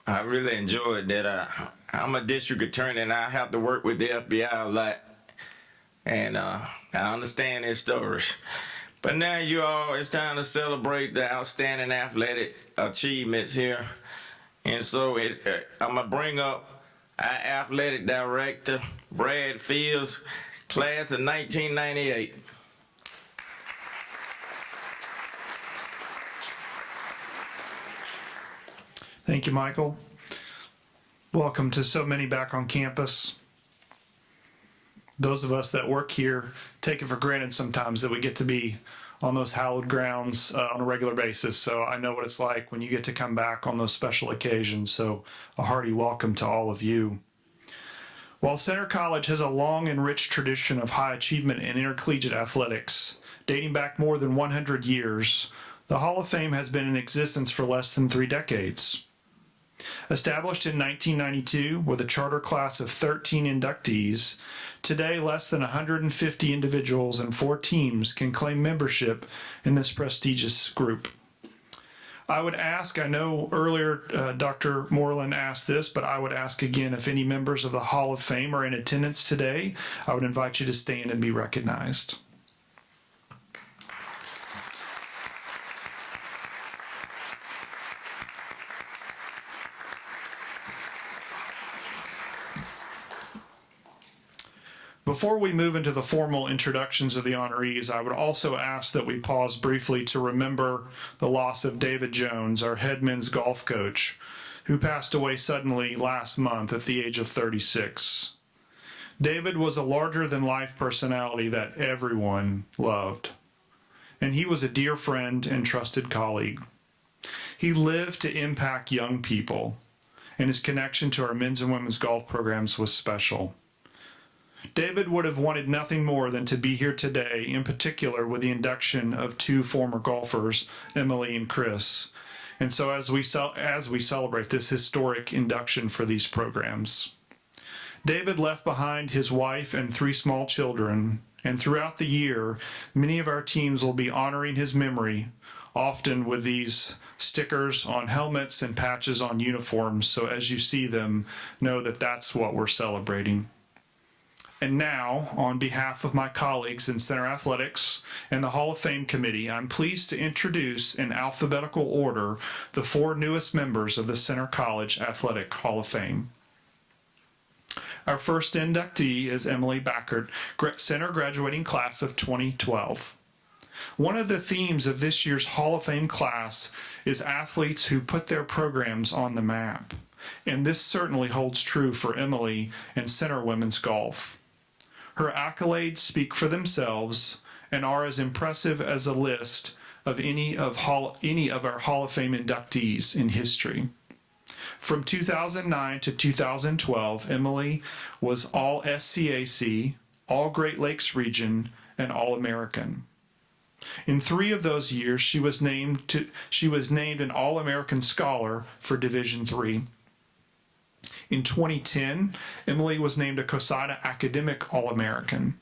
I really enjoyed that. I'm a district attorney and I have to work with the FBI a lot. And I understand their stories. But now you all, it's time to celebrate the outstanding athletic achievements here. And so I'm going to bring up our athletic director, Brad Fields, class of 1998. Thank you, Michael. Welcome to so many back on campus. Those of us that work here take it for granted sometimes that we get to be on those hallowed grounds on a regular basis. So I know what it's like when you get to come back on those special occasions. So a hearty welcome to all of you. While Center College has a long and rich tradition of high achievement in intercollegiate athletics, dating back more than 100 years, the Hall of Fame has been in existence for less than 3 decades. Established in 1992 with a charter class of 13 inductees, today less than 150 individuals and 4 teams can claim membership in this prestigious group. I would ask, I know earlier Dr. Moreland asked this, but I would ask again if any members of the Hall of Fame are in attendance today. I would invite you to stand and be recognized. Before we move into the formal introductions of the honorees, I would also ask that we pause briefly to remember the loss of David Jones, our head men's golf coach, who passed away suddenly last month at the age of 36. David was a larger-than-life personality that everyone loved, and he was a dear friend and trusted colleague. He lived to impact young people, and his connection to our men's and women's golf programs was special. David would have wanted nothing more than to be here today, in particular with the induction of 2 former golfers, Emily and Chris. And so as we celebrate this historic induction for these programs. David left behind his wife and 3 small children, and throughout the year, many of our teams will be honoring his memory, often with these stickers on helmets and patches on uniforms. So as you see them, know that that's what we're celebrating. And now, on behalf of my colleagues in Center Athletics and the Hall of Fame Committee, I'm pleased to introduce in alphabetical order the 4 newest members of the Center College Athletic Hall of Fame. Our first inductee is Emily Backert, Center graduating class of 2012. One of the themes of this year's Hall of Fame class is athletes who put their programs on the map. And this certainly holds true for Emily and Center Women's Golf. Her accolades speak for themselves and are as impressive as a list of any of our Hall of Fame inductees in history. From 2009 to 2012, Emily was All SCAC, All Great Lakes Region, and All American. In 3 of those years, she was named an All American Scholar for Division III. In 2010, Emily was named a COSIDA Academic All-American.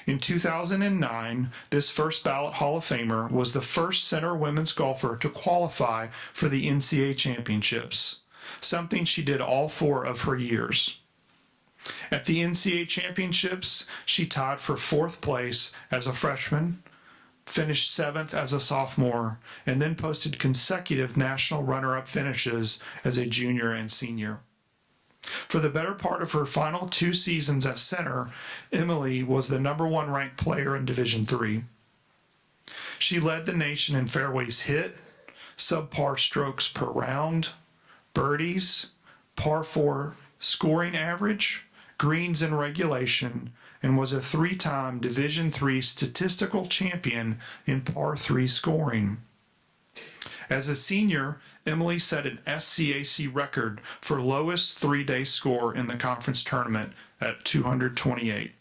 In 2009, this first ballot Hall of Famer was the first Center women's golfer to qualify for the NCAA championships, something she did all 4 of her years. At the NCAA championships, she tied for 4th place as a freshman, finished 7th as a sophomore, and then posted consecutive national runner-up finishes as a junior and senior. For the better part of her final 2 seasons as center, Emily was the #1 ranked player in Division III. She led the nation in fairways hit, subpar strokes per round, birdies, par 4 scoring average, greens in regulation, and was a 3-time Division III statistical champion in par 3 scoring. As a senior, Emily set an SCAC record for lowest 3-day score in the conference tournament at 228.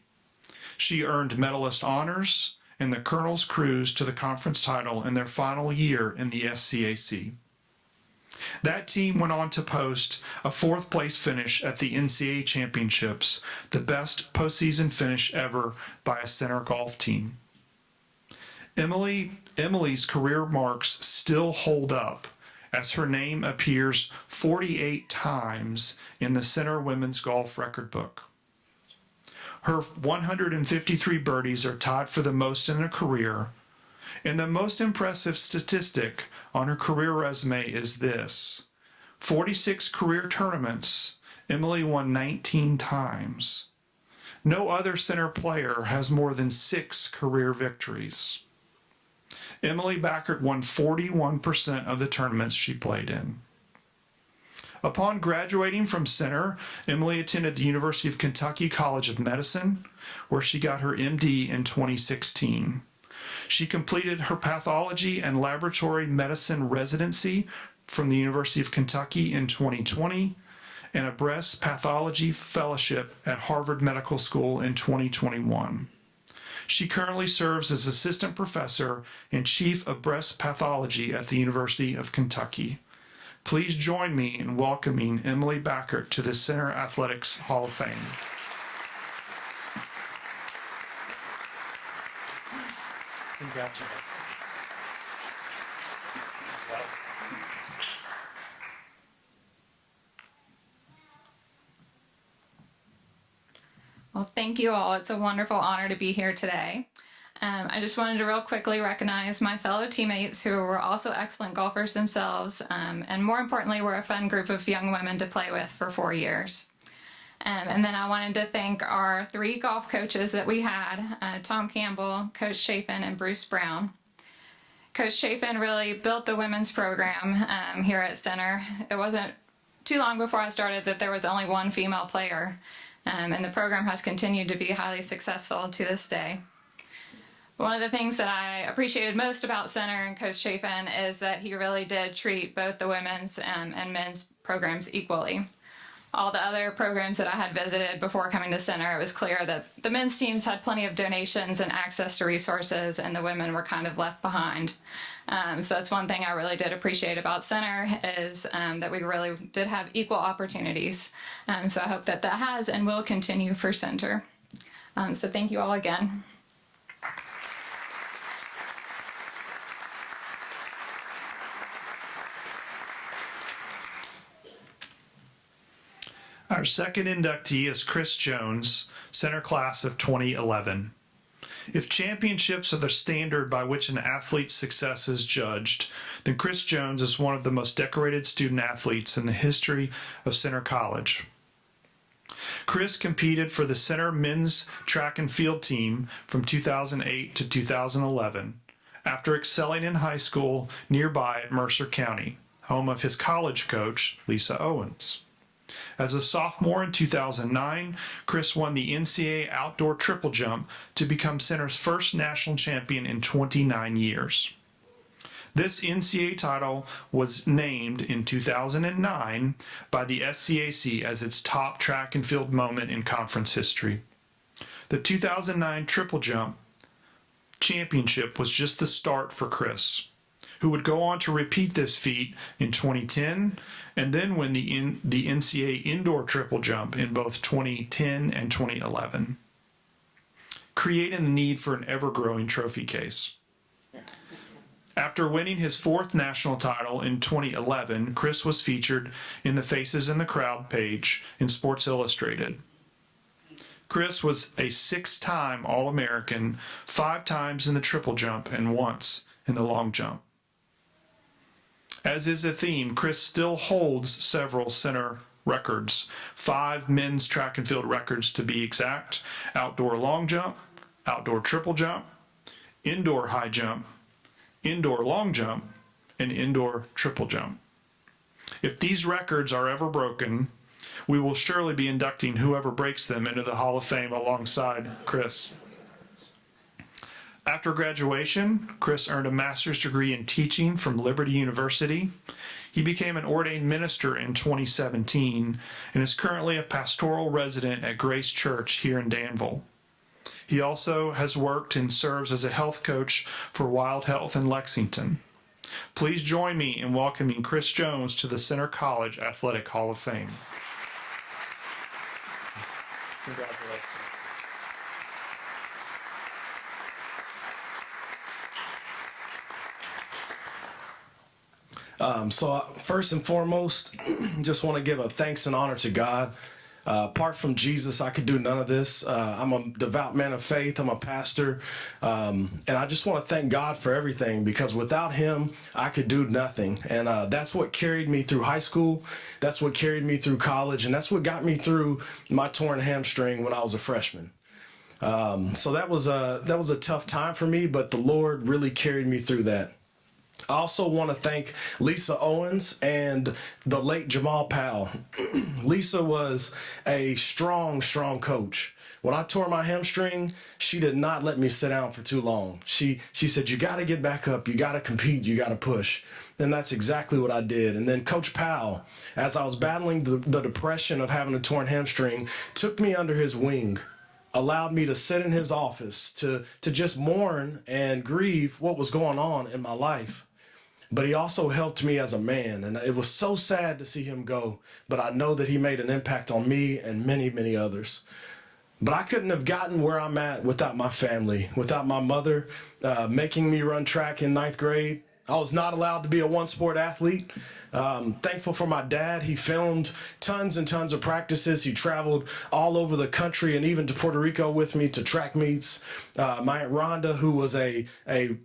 She earned medalist honors and the Colonel's Cruise to the conference title in their final year in the SCAC. That team went on to post a 4th place finish at the NCAA Championships, the best postseason finish ever by a center golf team. Emily's career marks still hold up, as her name appears 48 times in the Center Women's Golf Record Book. Her 153 birdies are tied for the most in a career, and the most impressive statistic on her career resume is this: 46 career tournaments, Emily won 19 times. No other center player has more than 6 career victories. Emily Backert won 41% of the tournaments she played in. Upon graduating from center, Emily attended the University of Kentucky College of Medicine, where she got her MD in 2016. She completed her pathology and laboratory medicine residency from the University of Kentucky in 2020 and a breast pathology fellowship at Harvard Medical School in 2021. She currently serves as assistant professor and chief of breast pathology at the University of Kentucky. Please join me in welcoming Emily Backert to the Center Athletics Hall of Fame. Congratulations. Well, thank you all. It's a wonderful honor to be here today. I just wanted to real quickly recognize my fellow teammates who were also excellent golfers themselves, and more importantly, were a fun group of young women to play with for 4 years. And then I wanted to thank our 3 golf coaches that we had, Tom Campbell, Coach Chafin, and Bruce Brown. Coach Chafin really built the women's program here at Center. It wasn't too long before I started that there was only 1 female player, and the program has continued to be highly successful to this day. One of the things that I appreciated most about Center and Coach Chafin is that he really did treat both the women's and men's programs equally. All the other programs that I had visited before coming to Center, it was clear that the men's teams had plenty of donations and access to resources, and the women were kind of left behind. So that's one thing I really did appreciate about Center is that we really did have equal opportunities. So I hope that that has and will continue for Center. So thank you all again. Our second inductee is Chris Jones, Center Class of 2011. If championships are the standard by which an athlete's success is judged, then Chris Jones is one of the most decorated student athletes in the history of Center College. Chris competed for the Center men's track and field team from 2008 to 2011, after excelling in high school nearby at Mercer County, home of his college coach, Lisa Owens. As a sophomore in 2009, Chris won the NCAA outdoor triple jump to become Center's first national champion in 29 years. This NCAA title was named in 2009 by the SCAC as its top track and field moment in conference history. The 2009 triple jump championship was just the start for Chris, who would go on to repeat this feat in 2010 and then win the NCAA indoor triple jump in both 2010 and 2011, creating the need for an ever-growing trophy case. After winning his 4th national title in 2011, Chris was featured in the Faces in the Crowd page in Sports Illustrated. Chris was a 6-time All-American, 5 times in the triple jump, and once in the long jump. As is a theme, Chris still holds several center records, 5 men's track and field records to be exact: outdoor long jump, outdoor triple jump, indoor high jump, indoor long jump, and indoor triple jump. If these records are ever broken, we will surely be inducting whoever breaks them into the Hall of Fame alongside Chris. After graduation, Chris earned a master's degree in teaching from Liberty University. He became an ordained minister in 2017 and is currently a pastoral resident at Grace Church here in Danville. He also has worked and serves as a health coach for Wild Health in Lexington. Please join me in welcoming Chris Jones to the Center College Athletic Hall of Fame. Congratulations. First and foremost, just want to give a thanks and honor to God. Apart from Jesus, I could do none of this. I'm a devout man of faith. I'm a pastor. And I just want to thank God for everything, because without him, I could do nothing. And that's what carried me through high school. That's what carried me through college. And that's what got me through my torn hamstring when I was a freshman. So that was a tough time for me, but the Lord really carried me through that. I also want to thank Lisa Owens and the late Jamal Powell. Lisa was a strong coach. When I tore my hamstring, she did not let me sit down for too long. She said, you got to get back up. You got to compete. You got to push. And that's exactly what I did. And then Coach Powell, as I was battling the depression of having a torn hamstring, took me under his wing, allowed me to sit in his office to just mourn and grieve what was going on in my life. But he also helped me as a man, and it was so sad to see him go, but I know that he made an impact on me and many, many others. But I couldn't have gotten where I'm at without my family, without my mother making me run track in 9th grade. I was not allowed to be a one-sport athlete. Thankful for my dad. He filmed tons and tons of practices. He traveled all over the country and even to Puerto Rico with me to track meets. My Aunt Rhonda, who was a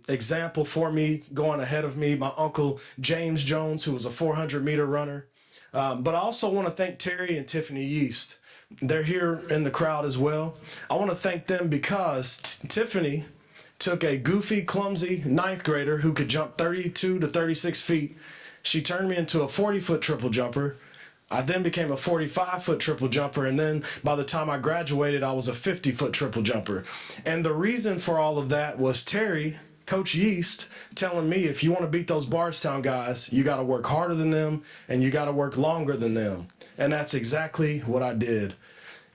example for me, going ahead of me. My Uncle James Jones, who was a 400-meter runner. But I also want to thank Terry and Tiffany Yeast. They're here in the crowd as well. I want to thank them because Tiffany took a goofy, clumsy 9th grader who could jump 32 to 36 feet. She turned me into a 40-foot triple jumper. I then became a 45-foot triple jumper, and then by the time I graduated, I was a 50-foot triple jumper. And the reason for all of that was Terry, Coach Yeast, telling me, if you want to beat those Bardstown guys, you got to work harder than them, and you got to work longer than them. And that's exactly what I did.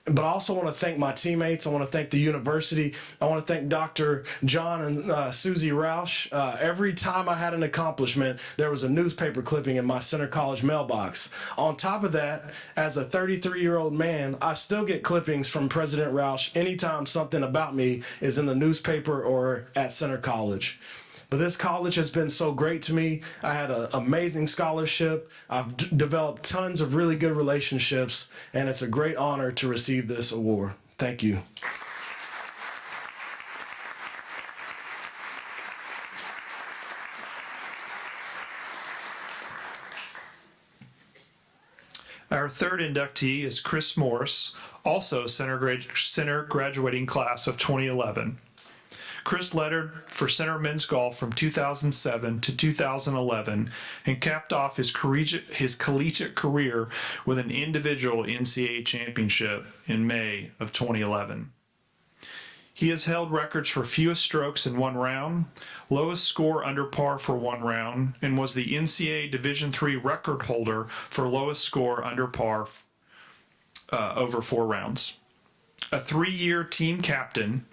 But I also want to thank my teammates. I want to thank the university. I want to thank Dr. John and Susie Roush. Every time I had an accomplishment, there was a newspaper clipping in my Center College mailbox. On top of that, as a 33-year-old man, I still get clippings from President Roush anytime something about me is in the newspaper or at Center College. But this college has been so great to me. I had an amazing scholarship. I've developed tons of really good relationships, and it's a great honor to receive this award. Thank you. Our third inductee is Chris Morse, also Center graduating class of 2011. Chris lettered for Center Men's Golf from 2007 to 2011 and capped off his collegiate career with an individual NCAA championship in May of 2011. He has held records for fewest strokes in one round, lowest score under par for one round, and was the NCAA Division III record holder for lowest score under par over 4 rounds. A 3-year team captain,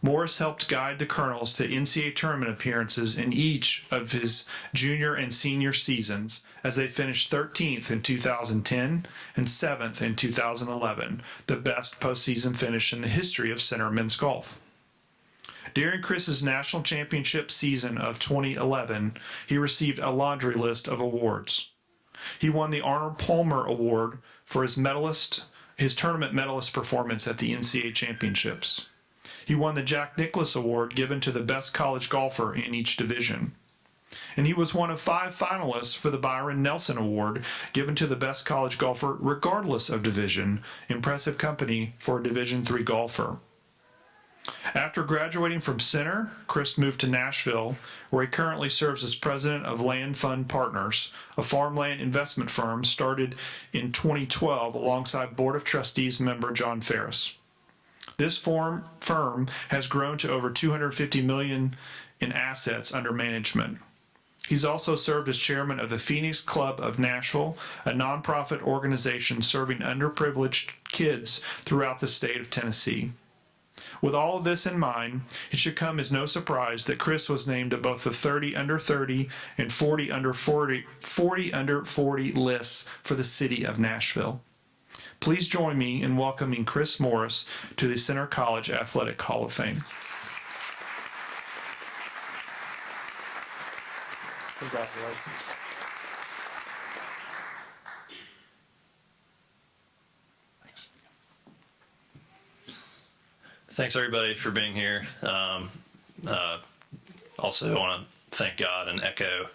Morris helped guide the Colonels to NCAA tournament appearances in each of his junior and senior seasons, as they finished 13th in 2010 and 7th in 2011, the best postseason finish in the history of Center Men's Golf. During Chris's national championship season of 2011, he received a laundry list of awards. He won the Arnold Palmer Award for his medalist his tournament medalist performance at the NCAA championships. He won the Jack Nicklaus Award given to the best college golfer in each division. And he was one of 5 finalists for the Byron Nelson Award given to the best college golfer regardless of division. Impressive company for a Division III golfer. After graduating from Center, Chris moved to Nashville, where he currently serves as president of Land Fund Partners, a farmland investment firm started in 2012 alongside Board of Trustees member John Ferris. This firm has grown to over $250 million in assets under management. He's also served as chairman of the Phoenix Club of Nashville, a nonprofit organization serving underprivileged kids throughout the state of Tennessee. With all of this in mind, it should come as no surprise that Chris was named to both the 30 under 30 and 40 under 40 lists for the city of Nashville. Please join me in welcoming Chris Morris to the Center College Athletic Hall of Fame. Congratulations. Thanks everybody for being here. Also want to thank God and echo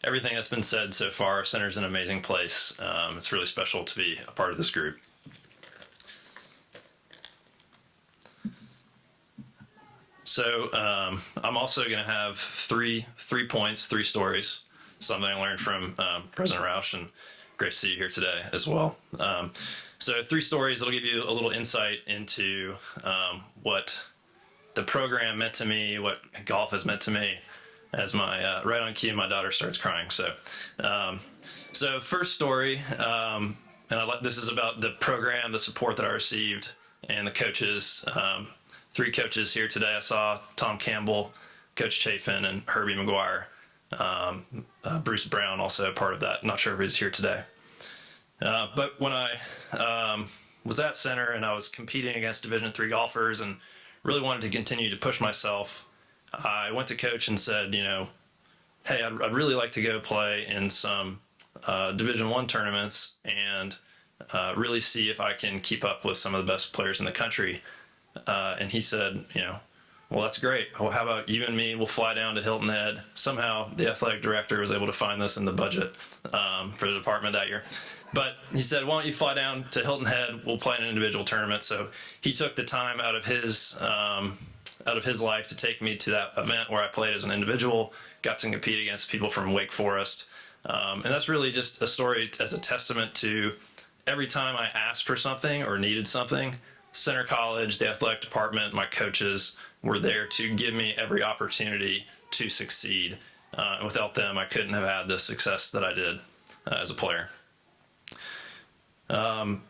everything that's been said so far. Center's an amazing place. It's really special to be a part of this group. So I'm also going to have three points, 3 stories, something I learned from President Roush, and great to see you here today as well. So 3 stories that'll give you a little insight into what the program meant to me, what golf has meant to me, as my right on cue, my daughter starts crying. So first story, and this is about the program, the support that I received, and the coaches. 3 coaches here today. I saw Tom Campbell, Coach Chafin, and Herbie McGuire. Bruce Brown also a part of that. Not sure if he's here today. But when I was at Center and I was competing against Division III golfers and really wanted to continue to push myself, I went to Coach and said, hey, I'd really like to go play in some Division I tournaments and really see if I can keep up with some of the best players in the country. And he said, well, that's great. Well, how about you and me? We'll fly down to Hilton Head. Somehow the athletic director was able to find this in the budget for the department that year. But he said, why don't you fly down to Hilton Head? We'll play in an individual tournament. So he took the time out of his life to take me to that event where I played as an individual, got to compete against people from Wake Forest. And that's really just a story as a testament to every time I asked for something or needed something, Center College, the athletic department, my coaches were there to give me every opportunity to succeed. Without them, I couldn't have had the success that I did as a player. The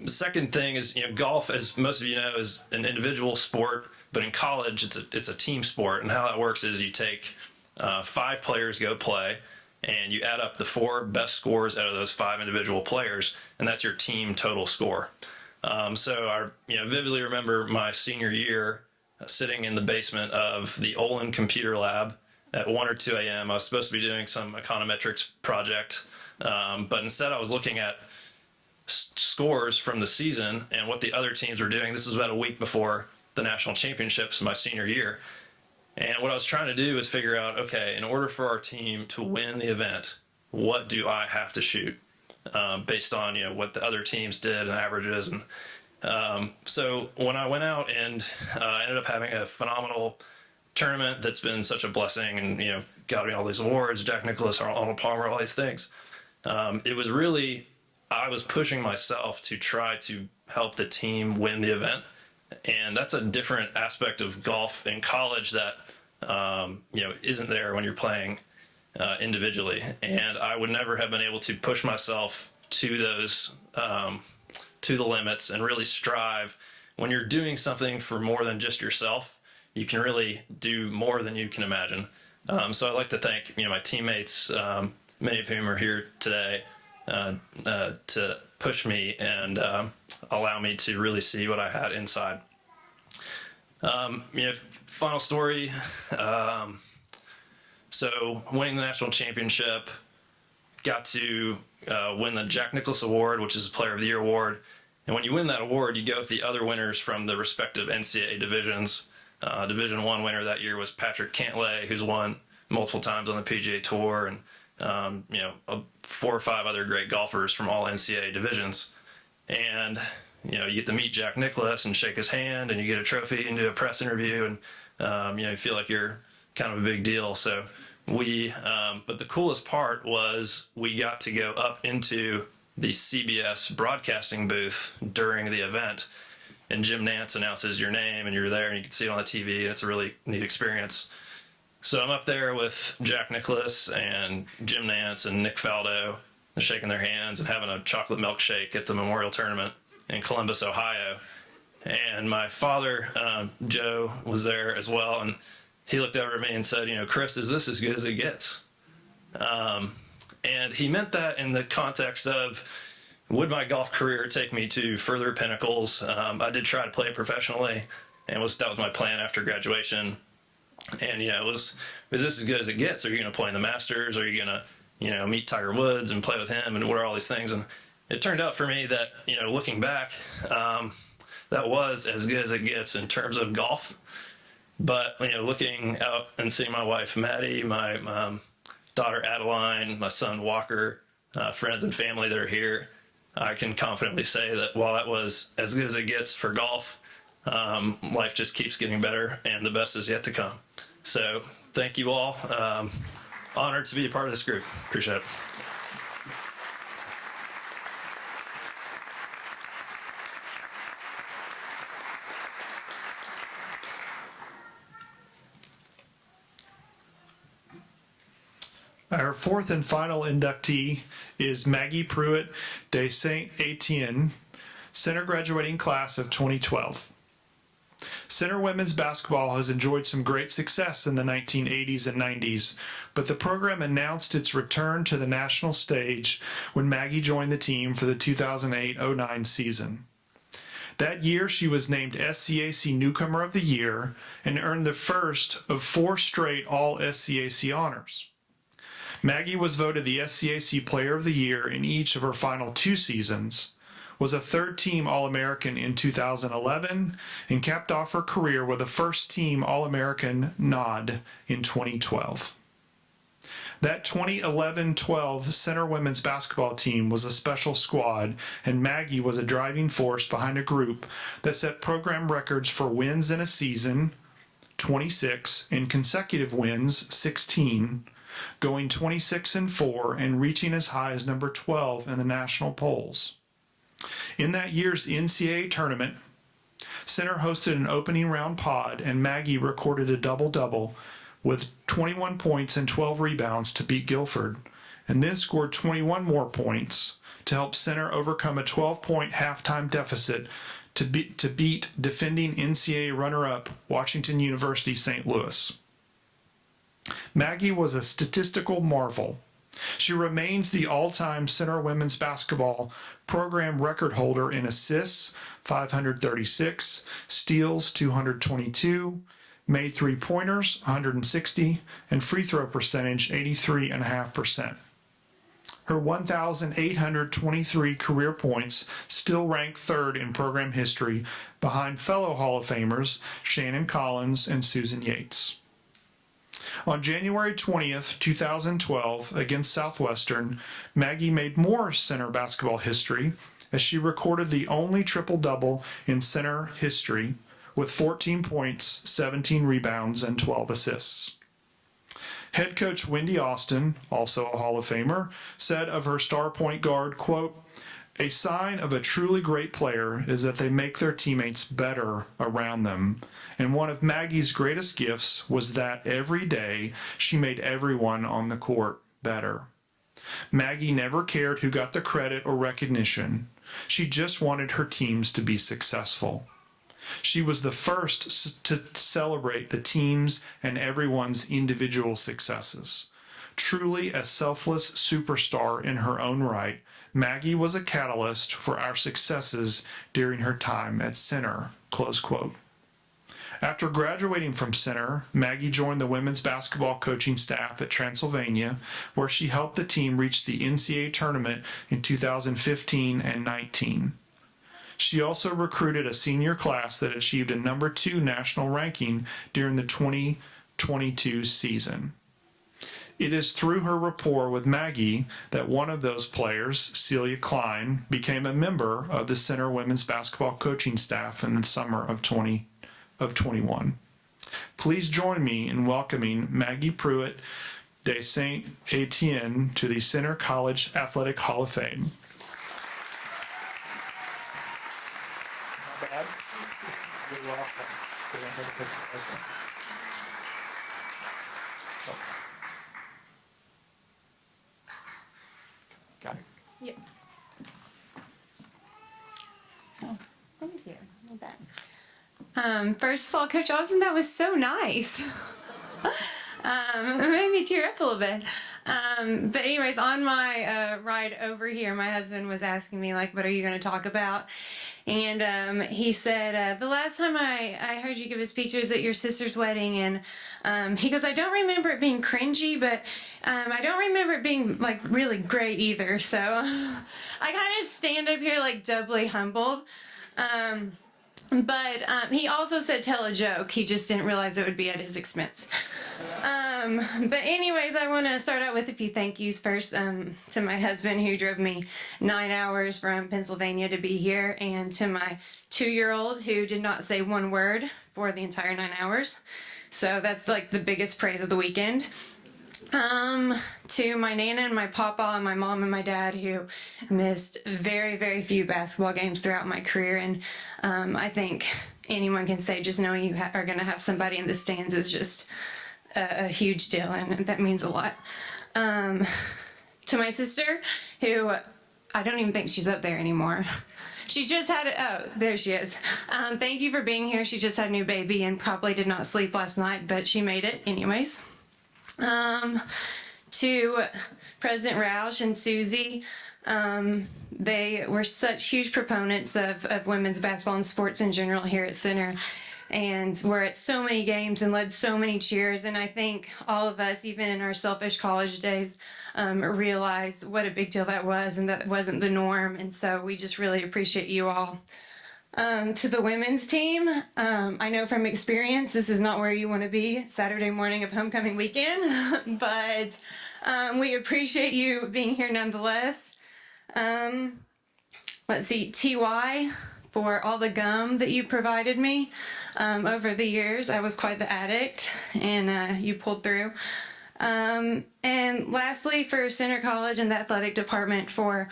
second thing is, golf, as most of you know, is an individual sport, but in college, it's a team sport. And how that works is you take 5 players go play, and you add up the 4 best scores out of those 5 individual players, and that's your team total score. So I vividly remember my senior year sitting in the basement of the Olin computer lab at 1 or 2 a.m. I was supposed to be doing some econometrics project, but instead I was looking at scores from the season and what the other teams were doing. This was about a week before the national championships my senior year. And what I was trying to do is figure out, okay, in order for our team to win the event, what do I have to shoot? Based on what the other teams did and averages, and so when I went out and ended up having a phenomenal tournament that's been such a blessing, and got me all these awards, Jack Nicklaus, Arnold Palmer, all these things. It was really, I was pushing myself to try to help the team win the event, and that's a different aspect of golf in college that isn't there when you're playing individually. And I would never have been able to push myself to those to the limits and really strive. When you're doing something for more than just yourself, you can really do more than you can imagine. So I'd like to thank my teammates, many of whom are here today, to push me and allow me to really see what I had inside. Final story. So winning the national championship, got to win the Jack Nicklaus Award, which is a Player of the Year award, And when you win that award, you go with the other winners from the respective NCAA divisions. Division One winner that year was Patrick Cantlay, who's won multiple times on the PGA Tour, and 4 or 5 other great golfers from all NCAA divisions. And you get to meet Jack Nicklaus and shake his hand, and you get a trophy and do a press interview, and you feel like you're kind of a big deal. So but the coolest part was we got to go up into the CBS broadcasting booth during the event, and Jim Nantz announces your name, and you're there, and you can see it on the TV, and it's a really neat experience. So I'm up there with Jack Nicklaus and Jim Nantz and Nick Faldo, shaking their hands and having a chocolate milkshake at the Memorial Tournament in Columbus, Ohio. And my father, Joe, was there as well, and he looked over at me and said, Chris, is this as good as it gets? And he meant that in the context of, would my golf career take me to further pinnacles? I did try to play professionally, and that was my plan after graduation. And is this as good as it gets? Are you going to play in the Masters? Are you going to meet Tiger Woods and play with him? And what are all these things? And it turned out for me that looking back, that was as good as it gets in terms of golf. But looking out and seeing my wife Maddie, my daughter Adeline, my son Walker, friends and family that are here, I can confidently say that while that was as good as it gets for golf, life just keeps getting better, and the best is yet to come. So thank you all. Honored to be a part of this group. Appreciate it. Our fourth and final inductee is Maggie Pruitt de Saint Etienne, center graduating class of 2012. Center women's basketball has enjoyed some great success in the 1980s and 90s, but the program announced its return to the national stage when Maggie joined the team for the 2008-09 season. That year, she was named SCAC Newcomer of the Year and earned the first of 4 straight All-SCAC honors. Maggie was voted the SCAC Player of the Year in each of her final 2 seasons, was a third-team All-American in 2011, and capped off her career with a first-team All-American nod in 2012. That 2011-12 center women's basketball team was a special squad, and Maggie was a driving force behind a group that set program records for wins in a season, 26, and consecutive wins, 16, going 26-4 and reaching as high as number 12 in the national polls. In that year's NCAA tournament, Center hosted an opening round pod, and Maggie recorded a double-double with 21 points and 12 rebounds to beat Guilford, and then scored 21 more points to help Center overcome a 12-point halftime deficit to beat defending NCAA runner-up Washington University St. Louis. Maggie was a statistical marvel. She remains the all-time Center women's basketball program record holder in assists, 536, steals, 222, made three-pointers, 160, and free throw percentage, 83.5%. Her 1,823 career points still rank third in program history behind fellow Hall of Famers Shannon Collins and Susan Yates. On January 20th, 2012, against Southwestern, Maggie made more Center basketball history as she recorded the only triple-double in Center history with 14 points, 17 rebounds, and 12 assists. Head coach Wendy Austin, also a Hall of Famer, said of her star point guard, quote, "A sign of a truly great player is that they make their teammates better around them. And one of Maggie's greatest gifts was that every day she made everyone on the court better." Maggie never cared who got the credit or recognition. She just wanted her teams to be successful. She was the first to celebrate the team's and everyone's individual successes. Truly a selfless superstar in her own right, Maggie was a catalyst for our successes during her time at Center, close quote. After graduating from Center, Maggie joined the women's basketball coaching staff at Transylvania, where she helped the team reach the NCAA tournament in 2015 and 19. She also recruited a senior class that achieved a #2 national ranking during the 2022 season. It is through her rapport with Maggie that one of those players, Celia Klein, became a member of the Center women's basketball coaching staff in the summer of 21. Please join me in welcoming Maggie Pruitt de Saint Etienne to the Center College Athletic Hall of Fame. Got it. Yeah. Oh, thank you. Not bad. First of all, Coach Austin, that was so nice. It made me tear up a little bit. But anyways, on my ride over here, my husband was asking me, like, what are you going to talk about? And he said, the last time I heard you give a speech was at your sister's wedding. And he goes, I don't remember it being cringy, but I don't remember it being, like, really great either. So I kind of stand up here, like, doubly humbled. But he also said tell a joke. He just didn't realize it would be at his expense. But anyways, I want to start out with a few thank yous first to my husband who drove me 9 hours from Pennsylvania to be here, and to my 2-year-old who did not say one word for the entire 9 hours. So that's like the biggest praise of the weekend. To my Nana and my Papa and my mom and my dad who missed very, very few basketball games throughout my career. And I think anyone can say just knowing you are going to have somebody in the stands is just a huge deal, and that means a lot. To my sister, who I don't even think she's up there anymore. She just had oh, there she is. Thank you for being here. She just had a new baby and probably did not sleep last night, but she made it anyways. To President Roush and Susie, they were such huge proponents of women's basketball and sports in general here at Center, and were at so many games and led so many cheers. And I think all of us, even in our selfish college days, realized what a big deal that was, and that wasn't the norm. And so we just really appreciate you all. To the women's team, I know from experience this is not where you want to be Saturday morning of homecoming weekend, but we appreciate you being here nonetheless. Let's see, TY, for all the gum that you provided me over the years. I was quite the addict, and you pulled through. And lastly, for Center College and the athletic department for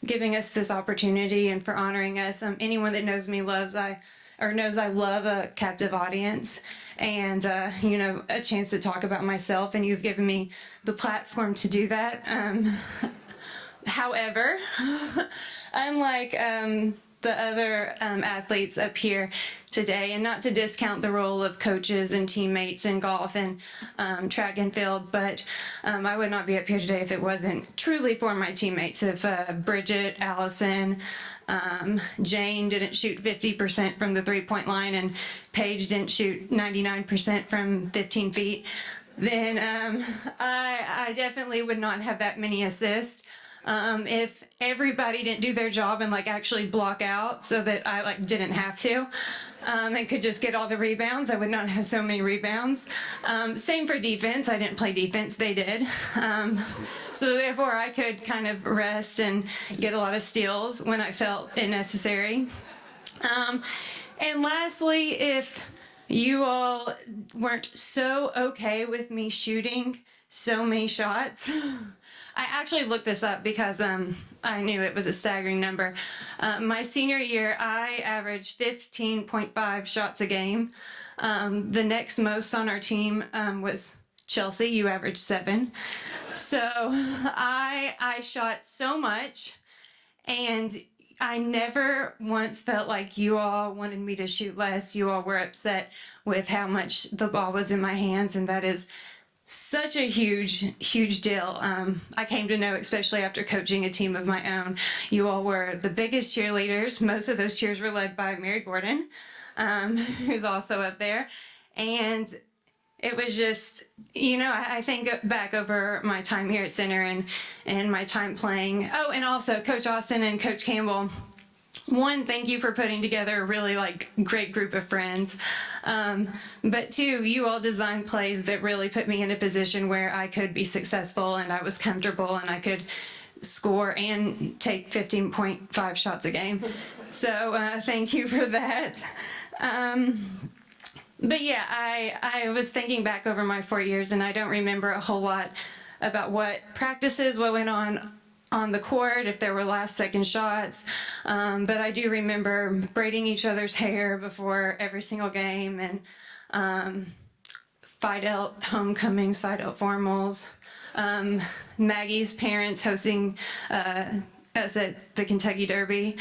giving us this opportunity and for honoring us. Anyone that knows me knows I love a captive audience and a chance to talk about myself, and you've given me the platform to do that. However, unlike the other athletes up here today, and not to discount the role of coaches and teammates in golf and track and field, but I would not be up here today if it wasn't truly for my teammates. If Bridget, Allison, Jane didn't shoot 50% from the three-point line, and Paige didn't shoot 99% from 15 feet, then I definitely would not have that many assists. If everybody didn't do their job and actually block out so that I didn't have to, and could just get all the rebounds, I would not have so many rebounds. Same for defense. I didn't play defense, they did. So therefore I could kind of rest and get a lot of steals when I felt it necessary. And lastly, if you all weren't so okay with me shooting so many shots, I actually looked this up because I knew it was a staggering number. My senior year, I averaged 15.5 shots a game. The next most on our team was Chelsea. You averaged 7. So I shot so much, and I never once felt like you all wanted me to shoot less. You all were upset with how much the ball was in my hands, and that is such a huge deal. I came to know, especially after coaching a team of my own, you all were the biggest cheerleaders. Most of those cheers were led by Mary Gordon, who's also up there. And it was just, I think back over my time here at Center and my time playing. Oh, and also Coach Austin and Coach Campbell one, thank you for putting together a really like great group of friends. But two, you all designed plays that really put me in a position where I could be successful and I was comfortable and I could score and take 15.5 shots a game. So thank you for that. But yeah, I was thinking back over my 4 years and I don't remember a whole lot about what practices, what went on the court, if there were last second shots. But I do remember braiding each other's hair before every single game and Phi Delt homecomings, Phi Delt formals. Maggie's parents hosting us at the Kentucky Derby.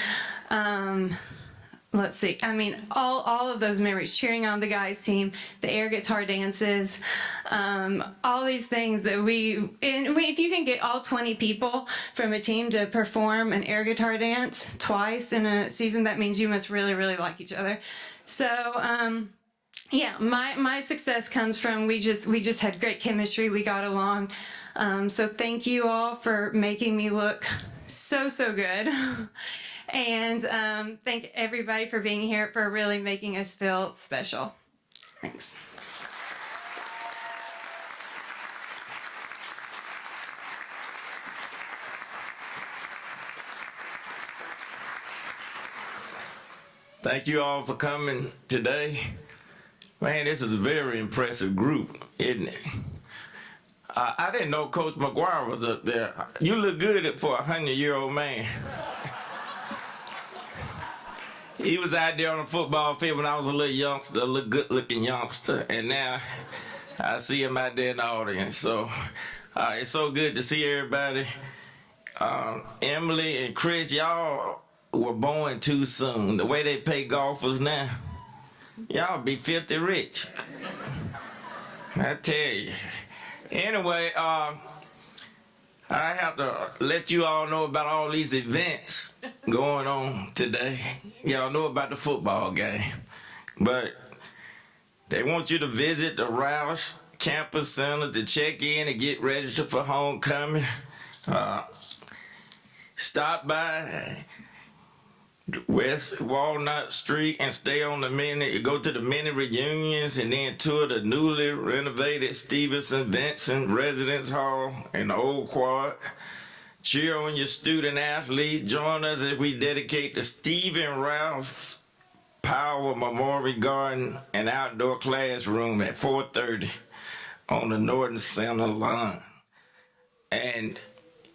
Let's see. I mean, all of those memories, cheering on the guys' team, the air guitar dances, all these things that if you can get all 20 people from a team to perform an air guitar dance twice in a season, that means you must really, really like each other. So, yeah, my success comes from we just had great chemistry. We got along. So thank you all for making me look so good. And thank everybody for being here, for really making us feel special. Thanks. Thank you all for coming today. Man, this is a very impressive group, isn't it? I didn't know Coach McGuire was up there. You look good for a 100-year-old man. He was out there on the football field when I was a little youngster, a little good-looking youngster, and now I see him out there in the audience. So it's so good to see everybody. Emily and Chris, y'all were born too soon. The way they pay golfers now, y'all be filthy rich. I tell you. Anyway, I have to let you all know about all these events going on today. Y'all know about the football game, but they want you to visit the Roush Campus Center to check in and get registered for homecoming. Stop by West Walnut Street and stay on the mini, go to the mini reunions and then tour the newly renovated Stevenson Vincent Residence Hall in the Old Quad. Cheer on your student athletes. Join us as we dedicate the Stephen Ralph Power Memorial Garden and Outdoor Classroom at 4:30 on the Northern Center line. And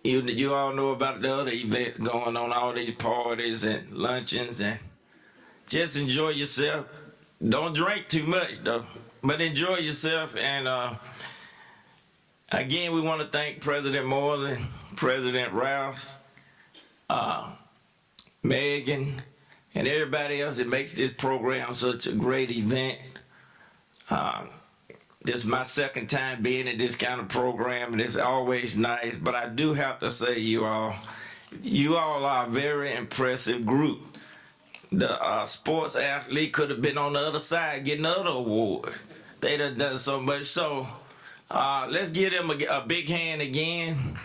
you all know about the other events going on, all these parties and luncheons, and just enjoy yourself. Don't drink too much though, but enjoy yourself. And again, we want to thank President Moreland, President Rouse, Megan, and everybody else that makes this program such a great event. This is my second time being in this kind of program, and it's always nice. But I do have to say, you all are a very impressive group. The sports athlete could have been on the other side getting another award. They done so much. So let's give them a big hand again.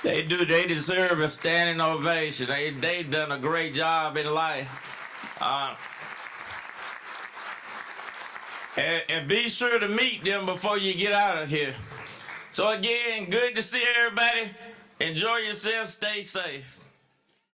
They deserve a standing ovation. They've done a great job in life. And be sure to meet them before you get out of here. So again, good to see everybody. Enjoy yourself. Stay safe.